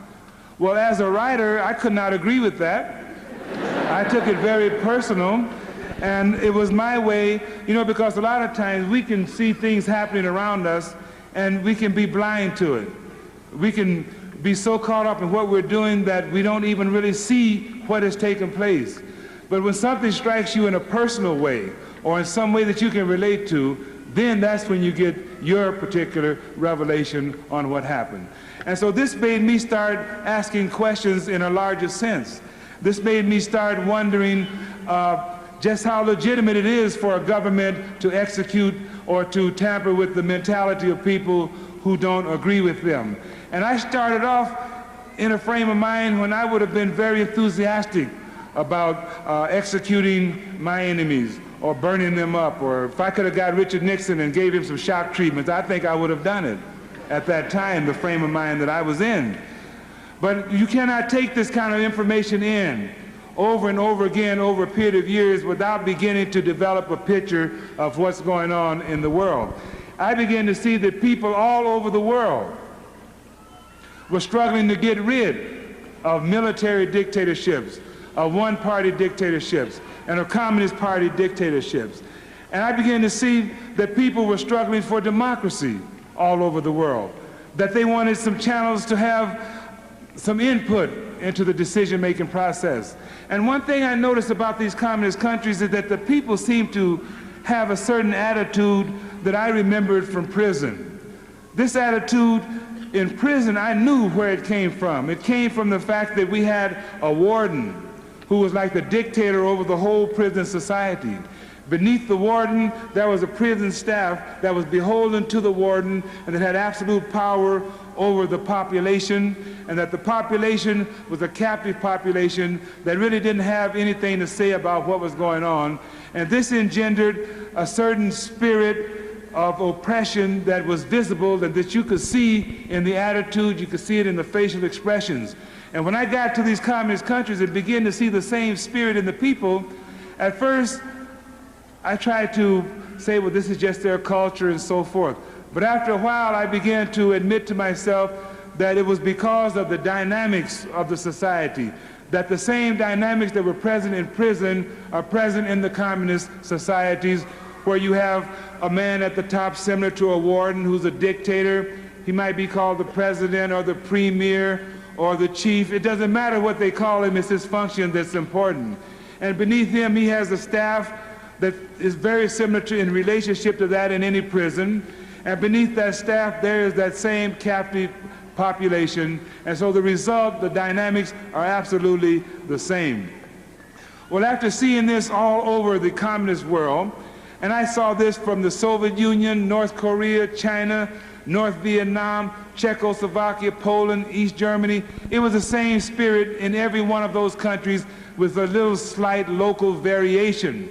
Well, as a writer, I could not agree with that. I took it very personal, and it was my way, you know, because a lot of times we can see things happening around us and we can be blind to it. We can be so caught up in what we're doing that we don't even really see what has taken place. But when something strikes you in a personal way or in some way that you can relate to, then that's when you get your particular revelation on what happened. And so this made me start asking questions in a larger sense. This made me start wondering just how legitimate it is for a government to execute or to tamper with the mentality of people who don't agree with them. And I started off in a frame of mind when I would have been very enthusiastic about executing my enemies or burning them up, or if I could have got Richard Nixon and gave him some shock treatments, I think I would have done it at that time, the frame of mind that I was in. But you cannot take this kind of information in over and over again over a period of years without beginning to develop a picture of what's going on in the world. I began to see that people all over the world were struggling to get rid of military dictatorships, of one-party dictatorships, and of Communist Party dictatorships. And I began to see that people were struggling for democracy all over the world, that they wanted some channels to have some input into the decision-making process. And one thing I noticed about these communist countries is that the people seem to have a certain attitude that I remembered from prison. This attitude in prison, I knew where it came from. It came from the fact that we had a warden who was like the dictator over the whole prison society. Beneath the warden, there was a prison staff that was beholden to the warden and that had absolute power over the population, and that the population was a captive population that really didn't have anything to say about what was going on. And this engendered a certain spirit of oppression that was visible and that you could see in the attitude, you could see it in the facial expressions. And when I got to these communist countries and began to see the same spirit in the people, at first I tried to say, well, this is just their culture and so forth. But after a while, I began to admit to myself that it was because of the dynamics of the society, that the same dynamics that were present in prison are present in the communist societies, where you have a man at the top similar to a warden who's a dictator. He might be called the president or the premier or the chief. It doesn't matter what they call him, it's his function that's important. And beneath him, he has a staff that is very similar to, in relationship to that in any prison. And beneath that staff, there is that same captive population. And so the result, the dynamics are absolutely the same. Well, after seeing this all over the communist world, and I saw this from the Soviet Union, North Korea, China, North Vietnam, Czechoslovakia, Poland, East Germany, it was the same spirit in every one of those countries with a little slight local variation.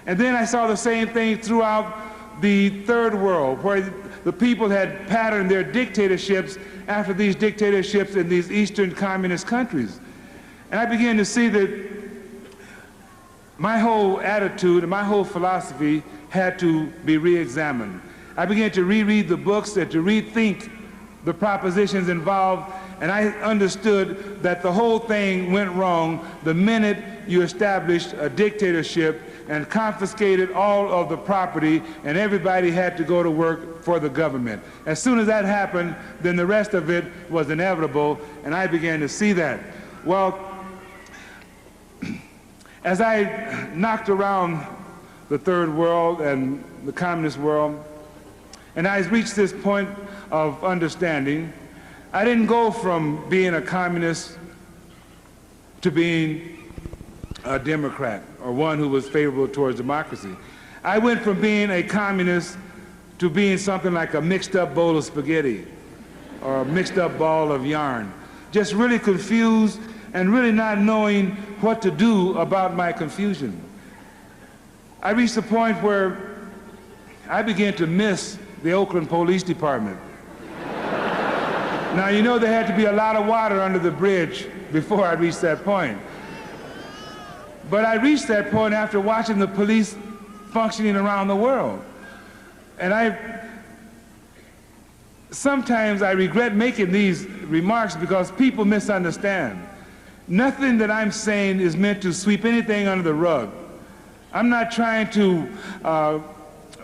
And then I saw the same thing throughout the Third World, where the people had patterned their dictatorships after these dictatorships in these Eastern communist countries. And I began to see that my whole attitude and my whole philosophy had to be re-examined. I began to reread the books and to rethink the propositions involved, and I understood that the whole thing went wrong the minute you established a dictatorship and confiscated all of the property, and everybody had to go to work for the government. As soon as that happened, then the rest of it was inevitable, and I began to see that. Well, as I knocked around the Third World and the communist world, and I reached this point of understanding, I didn't go from being a communist to being a Democrat or one who was favorable towards democracy. I went from being a communist to being something like a mixed up bowl of spaghetti or a mixed up ball of yarn. Just really confused and really not knowing what to do about my confusion. I reached a point where I began to miss the Oakland Police Department. Now, you know there had to be a lot of water under the bridge before I reached that point. But I reached that point after watching the police functioning around the world. And sometimes I regret making these remarks because people misunderstand. Nothing that I'm saying is meant to sweep anything under the rug. I'm not trying to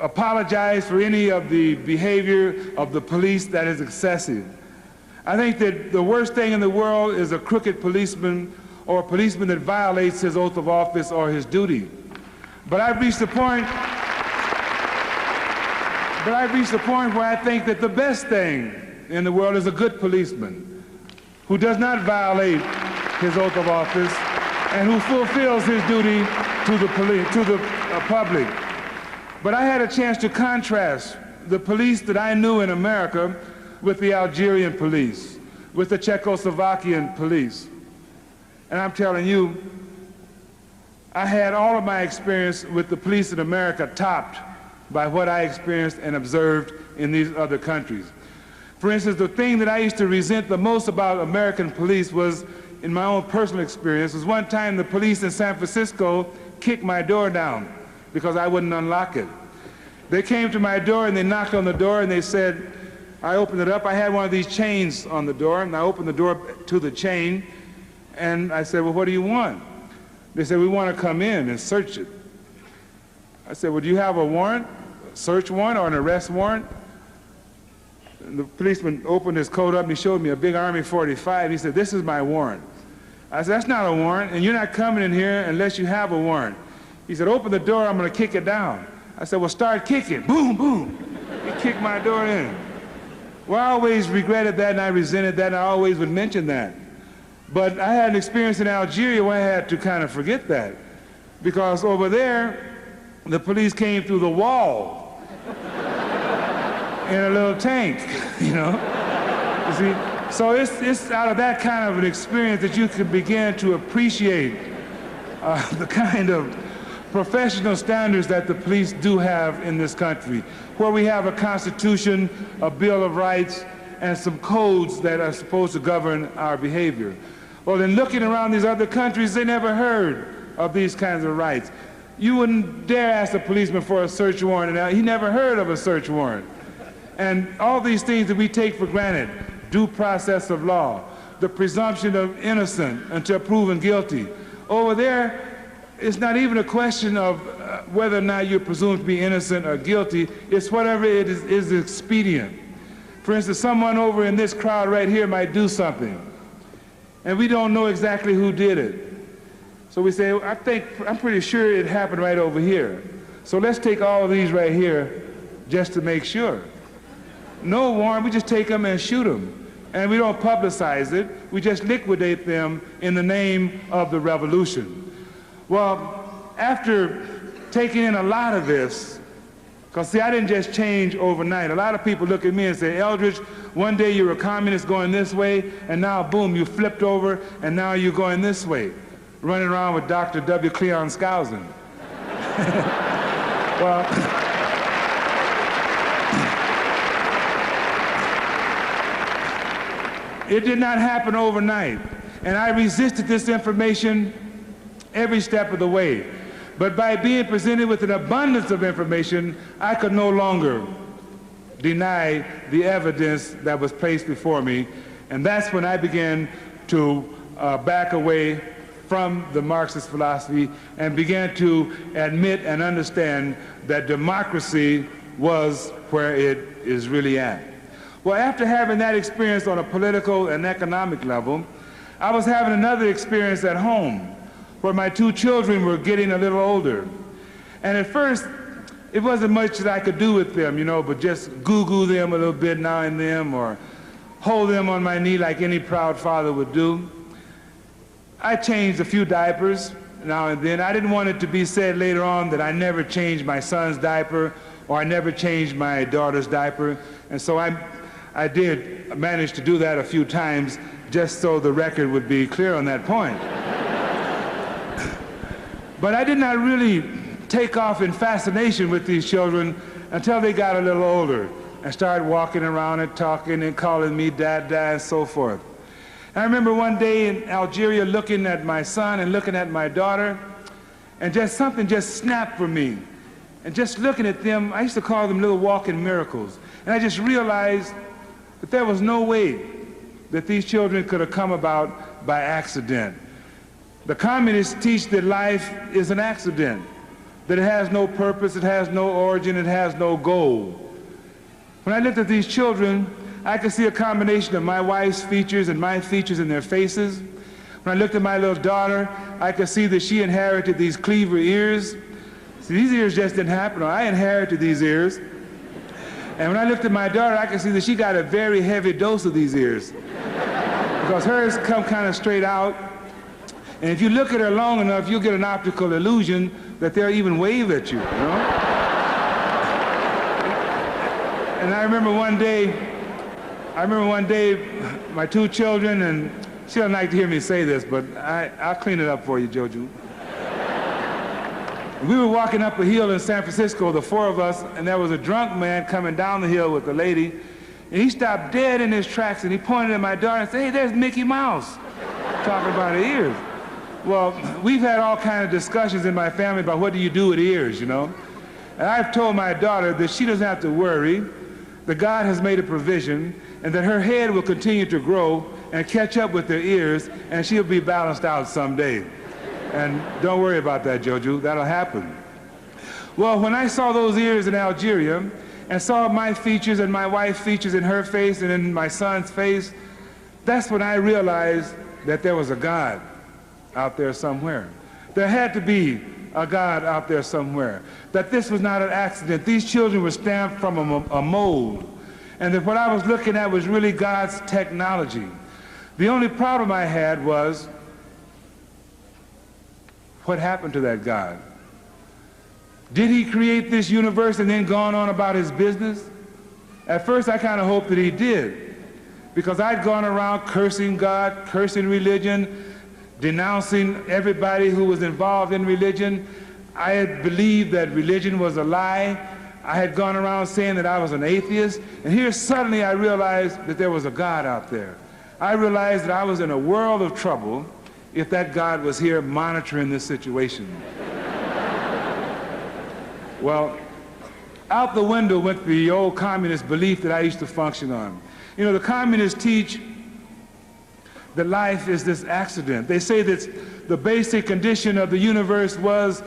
apologize for any of the behavior of the police that is excessive. I think that the worst thing in the world is a crooked policeman or a policeman that violates his oath of office or his duty. But I've reached the point where I think that the best thing in the world is a good policeman who does not violate his oath of office and who fulfills his duty to the public. But I had a chance to contrast the police that I knew in America with the Algerian police, with the Czechoslovakian police. And I'm telling you, I had all of my experience with the police in America topped by what I experienced and observed in these other countries. For instance, the thing that I used to resent the most about American police was, in my own personal experience, was one time the police in San Francisco kicked my door down because I wouldn't unlock it. They came to my door and they knocked on the door and they said, I opened it up, I had one of these chains on the door, and I opened the door to the chain, and I said, well, what do you want? They said, we want to come in and search it. I said, well, do you have a warrant, a search warrant or an arrest warrant? And the policeman opened his coat up and he showed me a big Army 45. He said, this is my warrant. I said, that's not a warrant, and you're not coming in here unless you have a warrant. He said, open the door, I'm going to kick it down. I said, well, start kicking. Boom, boom. He kicked my door in. Well, I always regretted that and I resented that and I always would mention that. But I had an experience in Algeria where I had to kind of forget that. Because over there, the police came through the wall in a little tank, you know. You see? So it's out of that kind of an experience that you can begin to appreciate the kind of professional standards that the police do have in this country, where we have a constitution, a Bill of Rights, and some codes that are supposed to govern our behavior. Well, in looking around these other countries, they never heard of these kinds of rights. You wouldn't dare ask a policeman for a search warrant, and he never heard of a search warrant. And all these things that we take for granted, due process of law, the presumption of innocence until proven guilty. Over there, it's not even a question of whether or not you're presumed to be innocent or guilty. It's whatever it is expedient. For instance, someone over in this crowd right here might do something, and we don't know exactly who did it. So we say, I'm pretty sure it happened right over here. So let's take all of these right here just to make sure. No warrant, we just take them and shoot them. And we don't publicize it, we just liquidate them in the name of the revolution. Well, after taking in a lot of this, because see, I didn't just change overnight. A lot of people look at me and say, Eldridge, one day you were a communist going this way, and now boom, you flipped over, and now you're going this way, running around with Dr. W. Cleon Skousen. Well, it did not happen overnight, and I resisted this information every step of the way. But by being presented with an abundance of information, I could no longer deny the evidence that was placed before me, and that's when I began to back away from the Marxist philosophy and began to admit and understand that democracy was where it is really at. Well, after having that experience on a political and economic level, I was having another experience at home where my two children were getting a little older. And at first, it wasn't much that I could do with them, you know, but just goo-goo them a little bit now and then, or hold them on my knee like any proud father would do. I changed a few diapers now and then. I didn't want it to be said later on that I never changed my son's diaper or I never changed my daughter's diaper. And so I did manage to do that a few times just so the record would be clear on that point. But I did not really take off in fascination with these children until they got a little older and started walking around and talking and calling me Dad, and so forth. And I remember one day in Algeria looking at my son and looking at my daughter, and something just snapped for me. And just looking at them, I used to call them little walking miracles. And I just realized that there was no way that these children could have come about by accident. The communists teach that life is an accident, that it has no purpose, it has no origin, it has no goal. When I looked at these children, I could see a combination of my wife's features and my features in their faces. When I looked at my little daughter, I could see that she inherited these Cleaver ears. See, these ears just didn't happen. I inherited these ears. And when I looked at my daughter, I could see that she got a very heavy dose of these ears, because hers come kind of straight out. And if you look at her long enough, you'll get an optical illusion that they'll even wave at you, you know? And I remember one day, I remember one day, my two children, and she doesn't like to hear me say this, but I'll clean it up for you, Joju. We were walking up a hill in San Francisco, the four of us, and there was a drunk man coming down the hill with a lady, and he stopped dead in his tracks, and he pointed at my daughter and said, "Hey, there's Mickey Mouse," talking about her ears. Well, we've had all kinds of discussions in my family about what do you do with ears, you know? And I've told my daughter that she doesn't have to worry, that God has made a provision, and that her head will continue to grow and catch up with her ears, and she'll be balanced out someday. And don't worry about that, Joju, that'll happen. Well, when I saw those ears in Algeria, and saw my features and my wife's features in her face and in my son's face, that's when I realized that there was a God out there somewhere. There had to be a God out there somewhere. That this was not an accident. These children were stamped from a mold. And that what I was looking at was really God's technology. The only problem I had was, what happened to that God? Did he create this universe and then gone on about his business? At first I kind of hoped that he did, because I'd gone around cursing God, cursing religion, denouncing everybody who was involved in religion. I had believed that religion was a lie. I had gone around saying that I was an atheist, and here suddenly I realized that there was a God out there. I realized that I was in a world of trouble if that God was here monitoring this situation. Well, out the window went the old communist belief that I used to function on. You know, the communists teach that life is this accident. They say that the basic condition of the universe was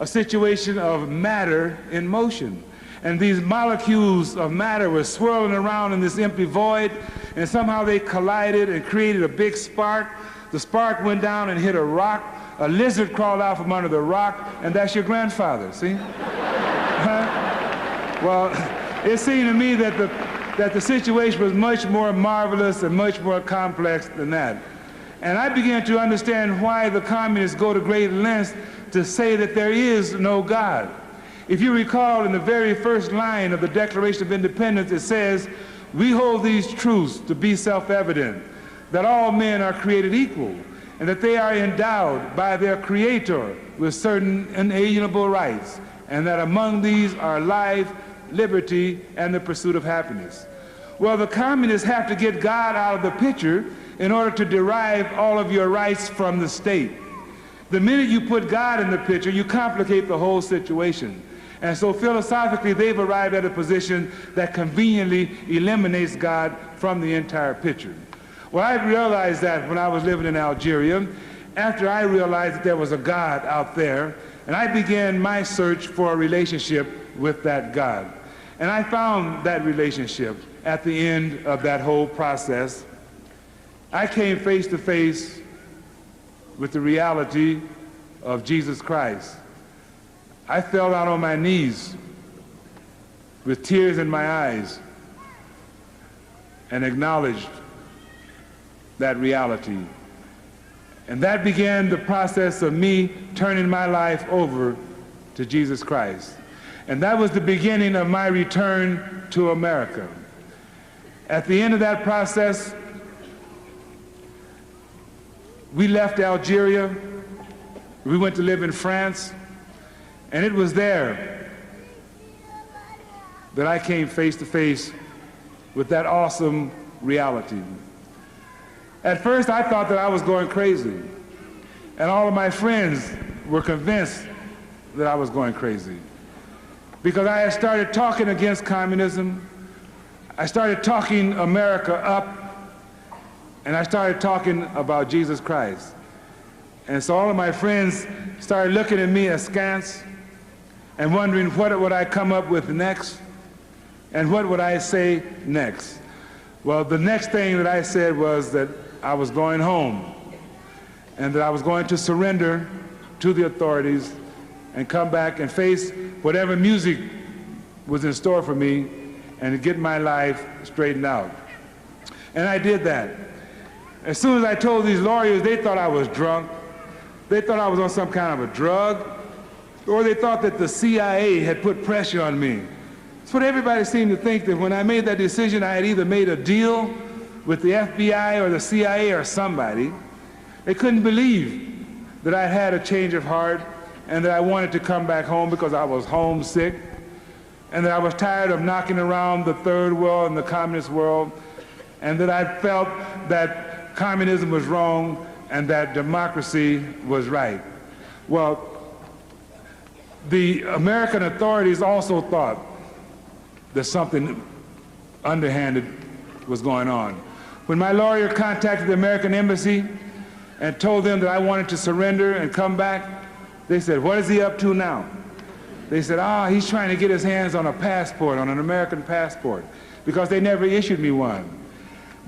a situation of matter in motion. And these molecules of matter were swirling around in this empty void, and somehow they collided and created a big spark. The spark went down and hit a rock. A lizard crawled out from under the rock, and that's your grandfather, see? Well, it seemed to me that the situation was much more marvelous and much more complex than that. And I began to understand why the communists go to great lengths to say that there is no God. If you recall, in the very first line of the Declaration of Independence, it says, "We hold these truths to be self-evident, that all men are created equal, and that they are endowed by their Creator with certain inalienable rights, and that among these are life, liberty, and the pursuit of happiness." Well, the communists have to get God out of the picture in order to derive all of your rights from the state. The minute you put God in the picture, you complicate the whole situation. And so philosophically, they've arrived at a position that conveniently eliminates God from the entire picture. Well, I realized that when I was living in Algeria, after I realized that there was a God out there, and I began my search for a relationship with that God. And I found that relationship at the end of that whole process. I came face to face with the reality of Jesus Christ. I fell down on my knees with tears in my eyes and acknowledged that reality. And that began the process of me turning my life over to Jesus Christ. And that was the beginning of my return to America. At the end of that process, we left Algeria, we went to live in France, and it was there that I came face to face with that awesome reality. At first, I thought that I was going crazy, and all of my friends were convinced that I was going crazy, because I had started talking against communism, I started talking America up, and I started talking about Jesus Christ. And so all of my friends started looking at me askance and wondering what would I come up with next, and what would I say next. Well, the next thing that I said was that I was going home, and that I was going to surrender to the authorities and come back and face whatever music was in store for me and get my life straightened out. And I did that. As soon as I told these lawyers, they thought I was drunk. They thought I was on some kind of a drug, or they thought that the CIA had put pressure on me That's what everybody seemed to think, that when I made that decision, I had either made a deal with the FBI or the CIA or somebody. They couldn't believe that I had a change of heart and that I wanted to come back home because I was homesick and that I was tired of knocking around the third world and the communist world, and that I felt that communism was wrong and that democracy was right. Well, the American authorities also thought that something underhanded was going on. When my lawyer contacted the American embassy and told them that I wanted to surrender and come back, they said, "What is he up to now?" They said, "He's trying to get his hands on a passport, on an American passport," because they never issued me one.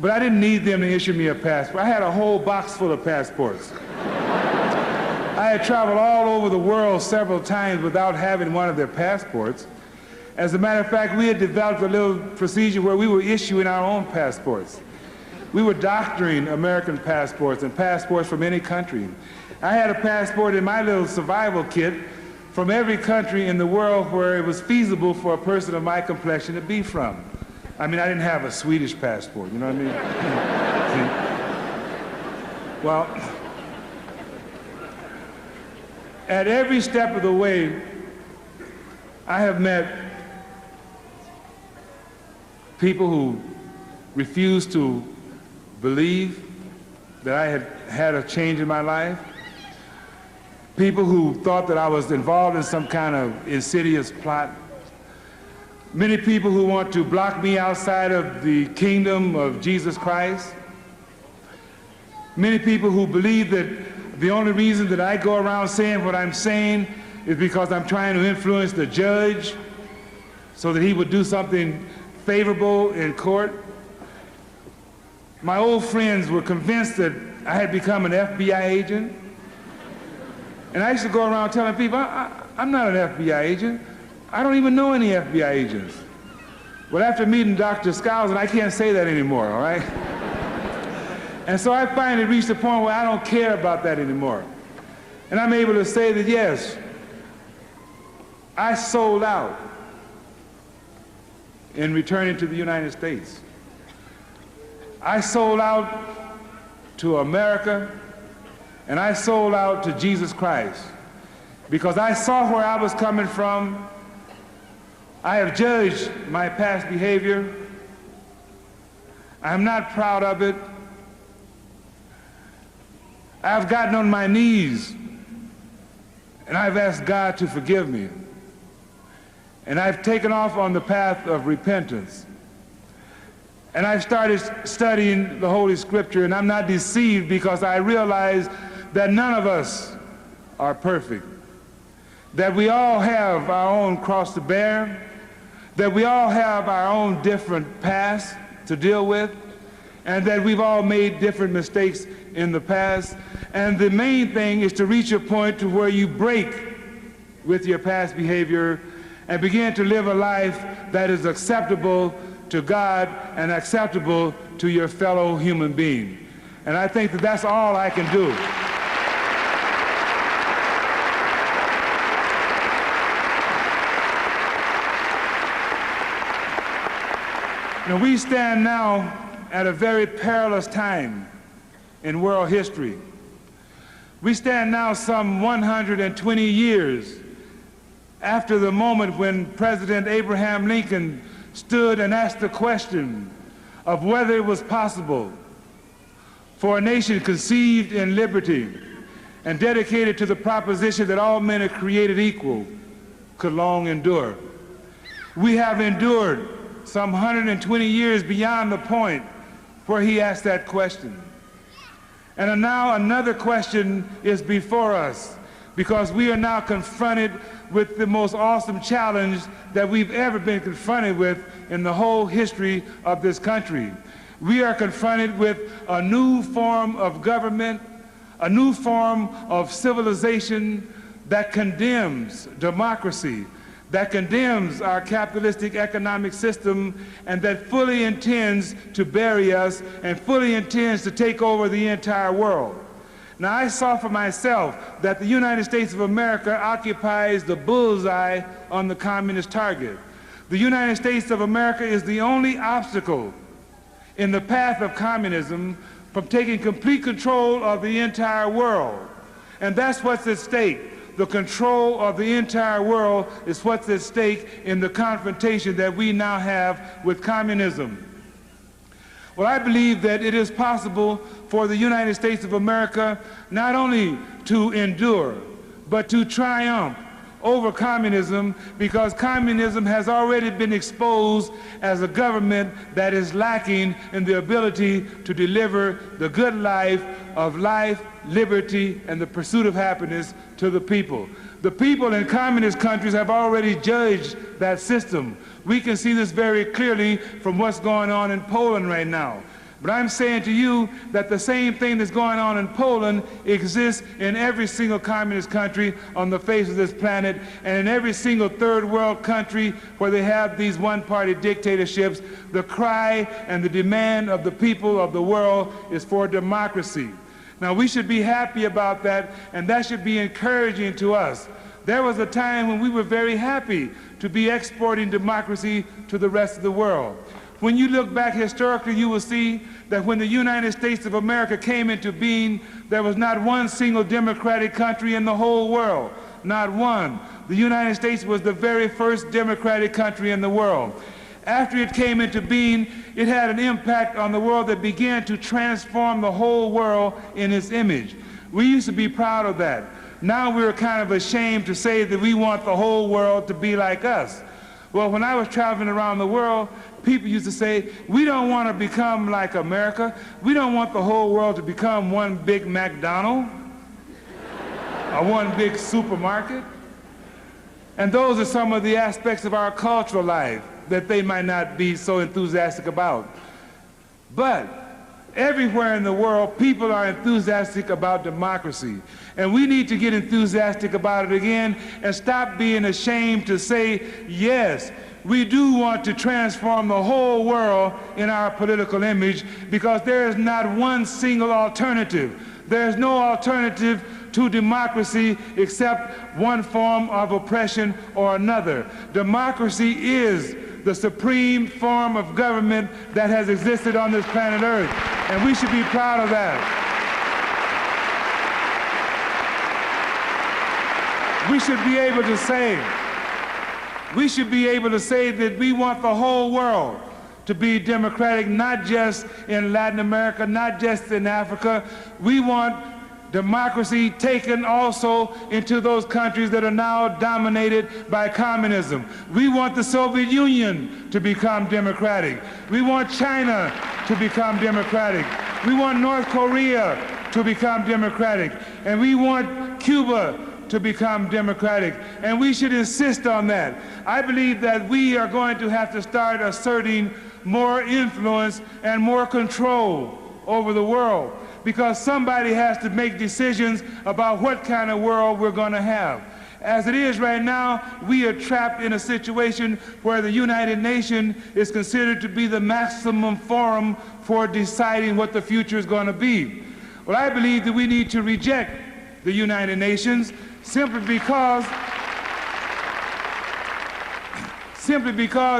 But I didn't need them to issue me a passport. I had a whole box full of passports. I had traveled all over the world several times without having one of their passports. As a matter of fact, we had developed a little procedure where we were issuing our own passports. We were doctoring American passports and passports from any country. I had a passport in my little survival kit from every country in the world where it was feasible for a person of my complexion to be from. I mean, I didn't have a Swedish passport, you know what I mean? Well, at every step of the way, I have met people who refused to believe that I had had a change in my life, people who thought that I was involved in some kind of insidious plot, many people who want to block me outside of the kingdom of Jesus Christ, many people who believe that the only reason that I go around saying what I'm saying is because I'm trying to influence the judge so that he would do something favorable in court. My old friends were convinced that I had become an FBI agent. And I used to go around telling people, I'm not an FBI agent. I don't even know any FBI agents. Well, after meeting Dr. Skousen, I can't say that anymore, all right? And so I finally reached a point where I don't care about that anymore. And I'm able to say that, yes, I sold out in returning to the United States. I sold out to America, and I sold out to Jesus Christ because I saw where I was coming from. I have judged my past behavior. I'm not proud of it. I've gotten on my knees and I've asked God to forgive me. And I've taken off on the path of repentance. And I've started studying the Holy Scripture, and I'm not deceived because I realize that none of us are perfect, that we all have our own cross to bear, that we all have our own different past to deal with, and that we've all made different mistakes in the past. And the main thing is to reach a point to where you break with your past behavior and begin to live a life that is acceptable to God and acceptable to your fellow human being. And I think that that's all I can do. Now, we stand now at a very perilous time in world history. We stand now some 120 years after the moment when President Abraham Lincoln stood and asked the question of whether it was possible for a nation conceived in liberty and dedicated to the proposition that all men are created equal could long endure. We have endured some 120 years beyond the point where he asked that question. And now another question is before us, because we are now confronted with the most awesome challenge that we've ever been confronted with in the whole history of this country. We are confronted with a new form of government, a new form of civilization that condemns democracy, that condemns our capitalistic economic system, and that fully intends to bury us and fully intends to take over the entire world. Now, I saw for myself that the United States of America occupies the bullseye on the communist target. The United States of America is the only obstacle in the path of communism from taking complete control of the entire world. And that's what's at stake. The control of the entire world is what's at stake in the confrontation that we now have with communism. Well, I believe that it is possible for the United States of America not only to endure, but to triumph over communism, because communism has already been exposed as a government that is lacking in the ability to deliver the good life of life, liberty, and the pursuit of happiness to the people. The people in communist countries have already judged that system. We can see this very clearly from what's going on in Poland right now. But I'm saying to you that the same thing that's going on in Poland exists in every single communist country on the face of this planet, and in every single third world country where they have these one-party dictatorships. The cry and the demand of the people of the world is for democracy. Now, we should be happy about that, and that should be encouraging to us. There was a time when we were very happy to be exporting democracy to the rest of the world. When you look back historically, you will see that when the United States of America came into being, there was not one single democratic country in the whole world. Not one. The United States was the very first democratic country in the world. After it came into being, it had an impact on the world that began to transform the whole world in its image. We used to be proud of that. Now we're kind of ashamed to say that we want the whole world to be like us. Well, when I was traveling around the world, people used to say, we don't want to become like America. We don't want the whole world to become one big McDonald's or one big supermarket. And those are some of the aspects of our cultural life that they might not be so enthusiastic about. But everywhere in the world, people are enthusiastic about democracy. And we need to get enthusiastic about it again and stop being ashamed to say, yes, we do want to transform the whole world in our political image, because there is not one single alternative. There is no alternative to democracy except one form of oppression or another. Democracy is the supreme form of government that has existed on this planet Earth, and we should be proud of that. We should be able to say that we want the whole world to be democratic, not just in Latin America, not just in Africa. We want democracy taken also into those countries that are now dominated by communism. We want the Soviet Union to become democratic. We want China to become democratic. We want North Korea to become democratic. And we want Cuba to become democratic, and we should insist on that. I believe that we are going to have to start asserting more influence and more control over the world, because somebody has to make decisions about what kind of world we're going to have. As it is right now, we are trapped in a situation where the United Nations is considered to be the maximum forum for deciding what the future is going to be. Well, I believe that we need to reject the United Nations simply because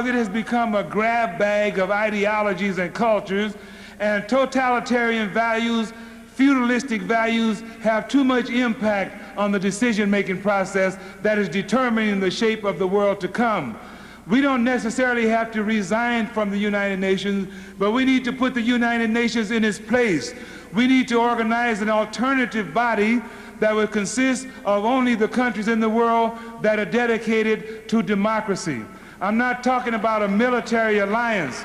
it has become a grab bag of ideologies and cultures, and totalitarian values, feudalistic values have too much impact on the decision-making process that is determining the shape of the world to come. We don't necessarily have to resign from the United Nations, but we need to put the United Nations in its place. We need to organize an alternative body that would consist of only the countries in the world that are dedicated to democracy. I'm not talking about a military alliance.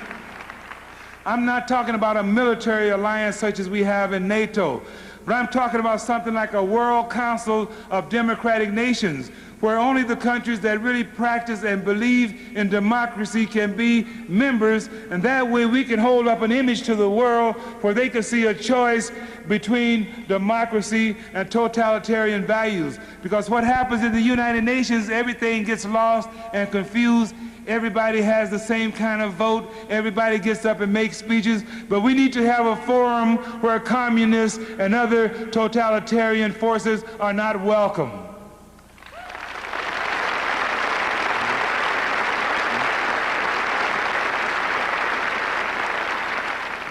I'm not talking about a military alliance such as we have in NATO, but I'm talking about something like a World Council of Democratic Nations, where only the countries that really practice and believe in democracy can be members, and that way we can hold up an image to the world where they can see a choice between democracy and totalitarian values. Because what happens in the United Nations, everything gets lost and confused. Everybody has the same kind of vote. Everybody gets up and makes speeches. But we need to have a forum where communists and other totalitarian forces are not welcome.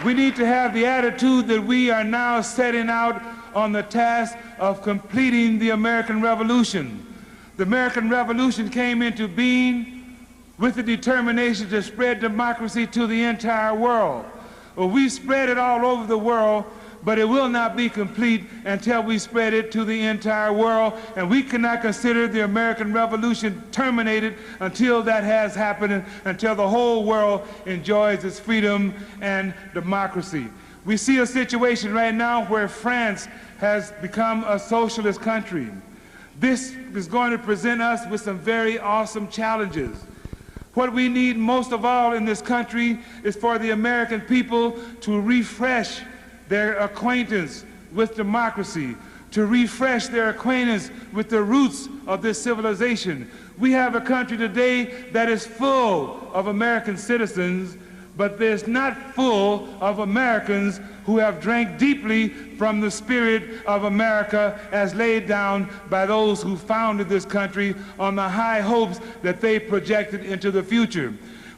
We need to have the attitude that we are now setting out on the task of completing the American Revolution. The American Revolution came into being with the determination to spread democracy to the entire world. Well, we spread it all over the world, but it will not be complete until we spread it to the entire world, and we cannot consider the American Revolution terminated until that has happened, until the whole world enjoys its freedom and democracy. We see a situation right now where France has become a socialist country. This is going to present us with some very awesome challenges. What we need most of all in this country is for the American people to refresh their acquaintance with democracy, to refresh their acquaintance with the roots of this civilization. We have a country today that is full of American citizens, but there's not full of Americans who have drank deeply from the spirit of America as laid down by those who founded this country on the high hopes that they projected into the future.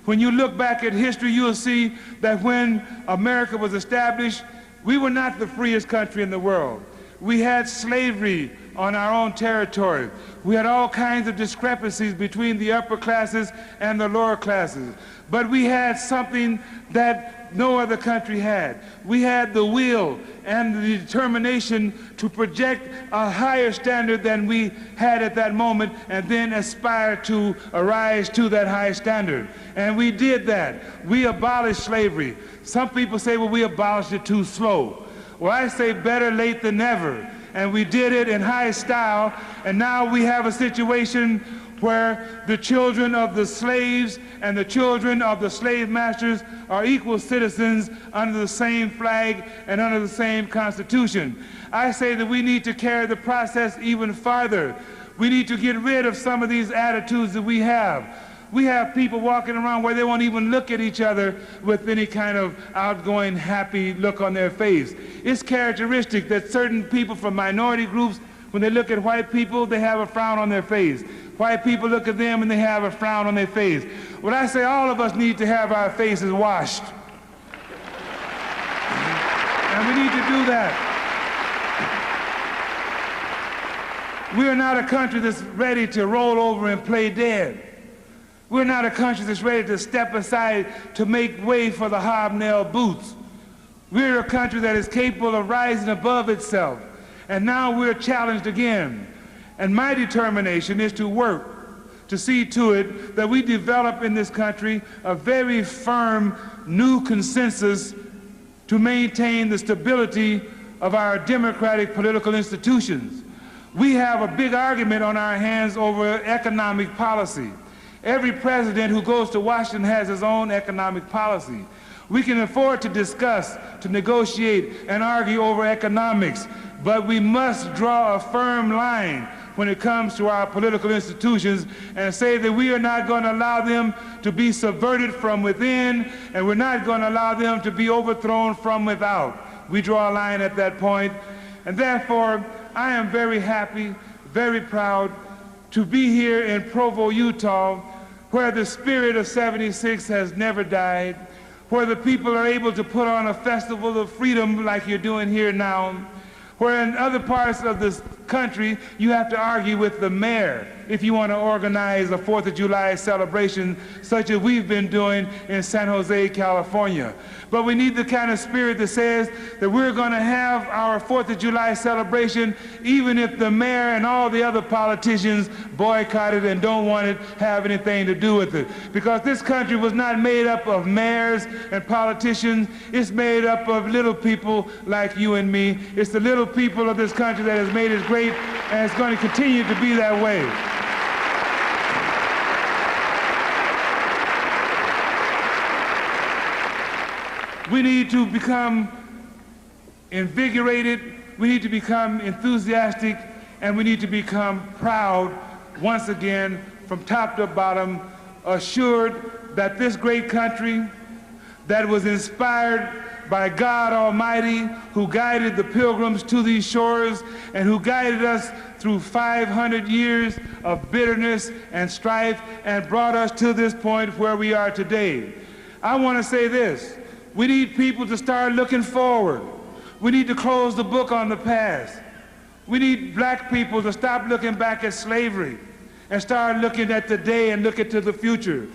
When you look back at history, you'll see that when America was established, we were not the freest country in the world. We had slavery on our own territory. We had all kinds of discrepancies between the upper classes and the lower classes. But we had something that no other country had. We had the will and the determination to project a higher standard than we had at that moment and then aspire to arise to that high standard. And we did that. We abolished slavery. Some people say, well, we abolished it too slow. Well, I say better late than never. And we did it in high style, and now we have a situation where the children of the slaves and the children of the slave masters are equal citizens under the same flag and under the same Constitution. I say that we need to carry the process even farther. We need to get rid of some of these attitudes that we have. We have people walking around where they won't even look at each other with any kind of outgoing, happy look on their face. It's characteristic that certain people from minority groups, when they look at white people, they have a frown on their face. White people look at them and they have a frown on their face. Well, I say all of us need to have our faces washed. And we need to do that. We are not a country that's ready to roll over and play dead. We're not a country that's ready to step aside to make way for the hobnail boots. We're a country that is capable of rising above itself. And now we're challenged again. And my determination is to work to see to it that we develop in this country a very firm new consensus to maintain the stability of our democratic political institutions. We have a big argument on our hands over economic policy. Every president who goes to Washington has his own economic policy. We can afford to discuss, to negotiate, and argue over economics, but we must draw a firm line when it comes to our political institutions and say that we are not going to allow them to be subverted from within, and we're not going to allow them to be overthrown from without. We draw a line at that point, and therefore I am very happy, very proud to be here in Provo, Utah, where the spirit of '76 has never died, where the people are able to put on a festival of freedom like you're doing here now, where in other parts of this country you have to argue with the mayor if you want to organize a 4th of July celebration such as we've been doing in San Jose, California. But we need the kind of spirit that says that we're going to have our 4th of July celebration even if the mayor and all the other politicians boycott it and don't want it have anything to do with it. Because this country was not made up of mayors and politicians. It's made up of little people like you and me. It's the little people of this country that has made it great, and it's going to continue to be that way. We need to become invigorated, we need to become enthusiastic, and we need to become proud once again from top to bottom, assured that this great country that was inspired by God Almighty, who guided the pilgrims to these shores and who guided us through 500 years of bitterness and strife and brought us to this point where we are today. I want to say this, We need people to start looking forward. We need to close the book on the past. We need black people to stop looking back at slavery and start looking at today and look into the future.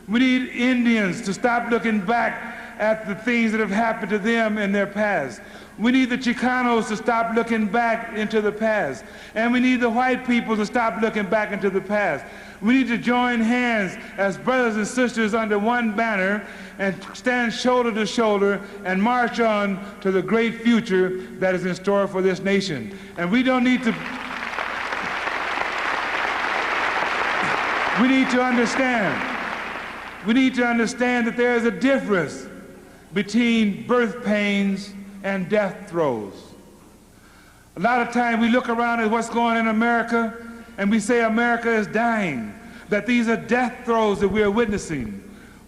We need Indians to stop looking back at the things that have happened to them in their past. We need the Chicanos to stop looking back into the past. And we need the white people to stop looking back into the past. We need to join hands as brothers and sisters under one banner and stand shoulder to shoulder and march on to the great future that is in store for this nation. And we don't need to... We need to understand that there is a difference between birth pains and death throes. A lot of time we look around at what's going on in America and we say America is dying, that these are death throes that we are witnessing.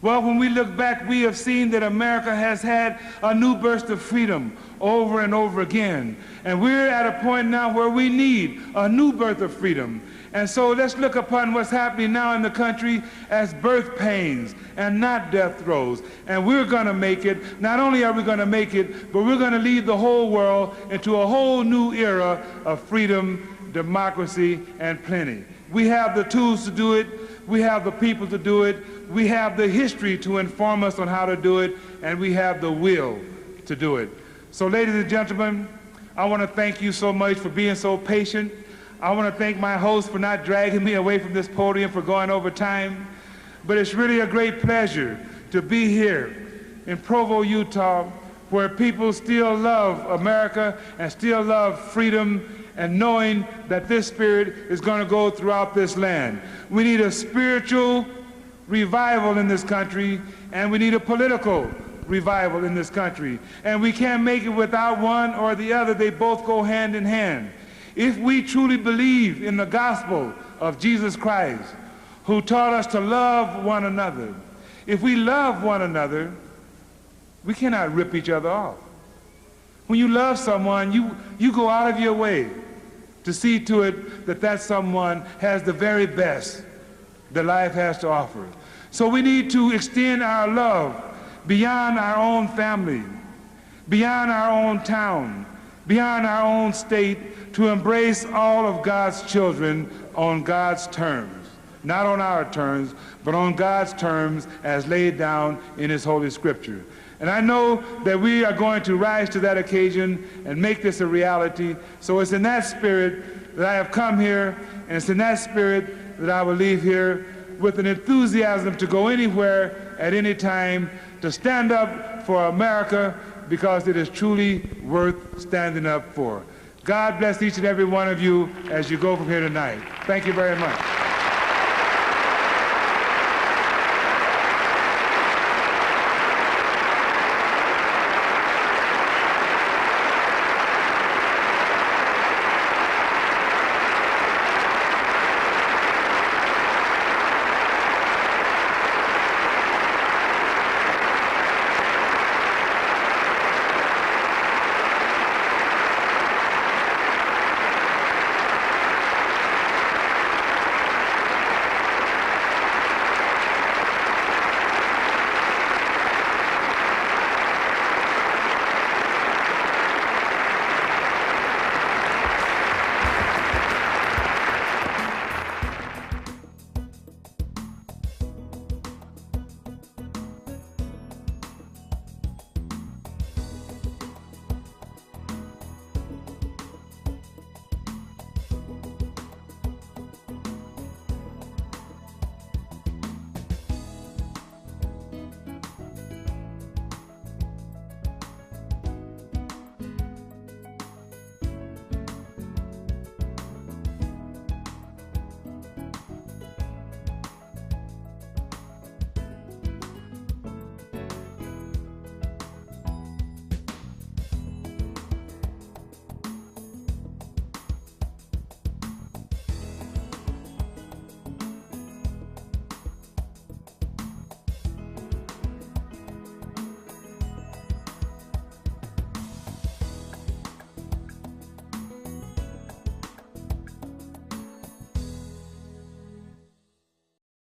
Well, when we look back, we have seen that America has had a new burst of freedom over and over again. And we're at a point now where we need a new birth of freedom. And so let's look upon what's happening now in the country as birth pains and not death throes. And we're going to make it. Not only are we going to make it, but we're going to lead the whole world into a whole new era of freedom, democracy, and plenty. We have the tools to do it. We have the people to do it. We have the history to inform us on how to do it. And we have the will to do it. So, ladies and gentlemen, I want to thank you so much for being so patient. I want to thank my host for not dragging me away from this podium for going over time. But it's really a great pleasure to be here in Provo, Utah, where people still love America and still love freedom, and knowing that this spirit is going to go throughout this land. We need a spiritual revival in this country, and we need a political revival in this country. And we can't make it without one or the other. They both go hand in hand. If we truly believe in the gospel of Jesus Christ, who taught us to love one another, if we love one another, we cannot rip each other off. When you love someone, you go out of your way to see to it that that someone has the very best that life has to offer. So we need to extend our love beyond our own family, beyond our own town, beyond our own state, to embrace all of God's children on God's terms. Not on our terms, but on God's terms as laid down in His Holy Scripture. And I know that we are going to rise to that occasion and make this a reality. So it's in that spirit that I have come here, and it's in that spirit that I will leave here with an enthusiasm to go anywhere at any time, to stand up for America, because it is truly worth standing up for. God bless each and every one of you as you go from here tonight. Thank you very much.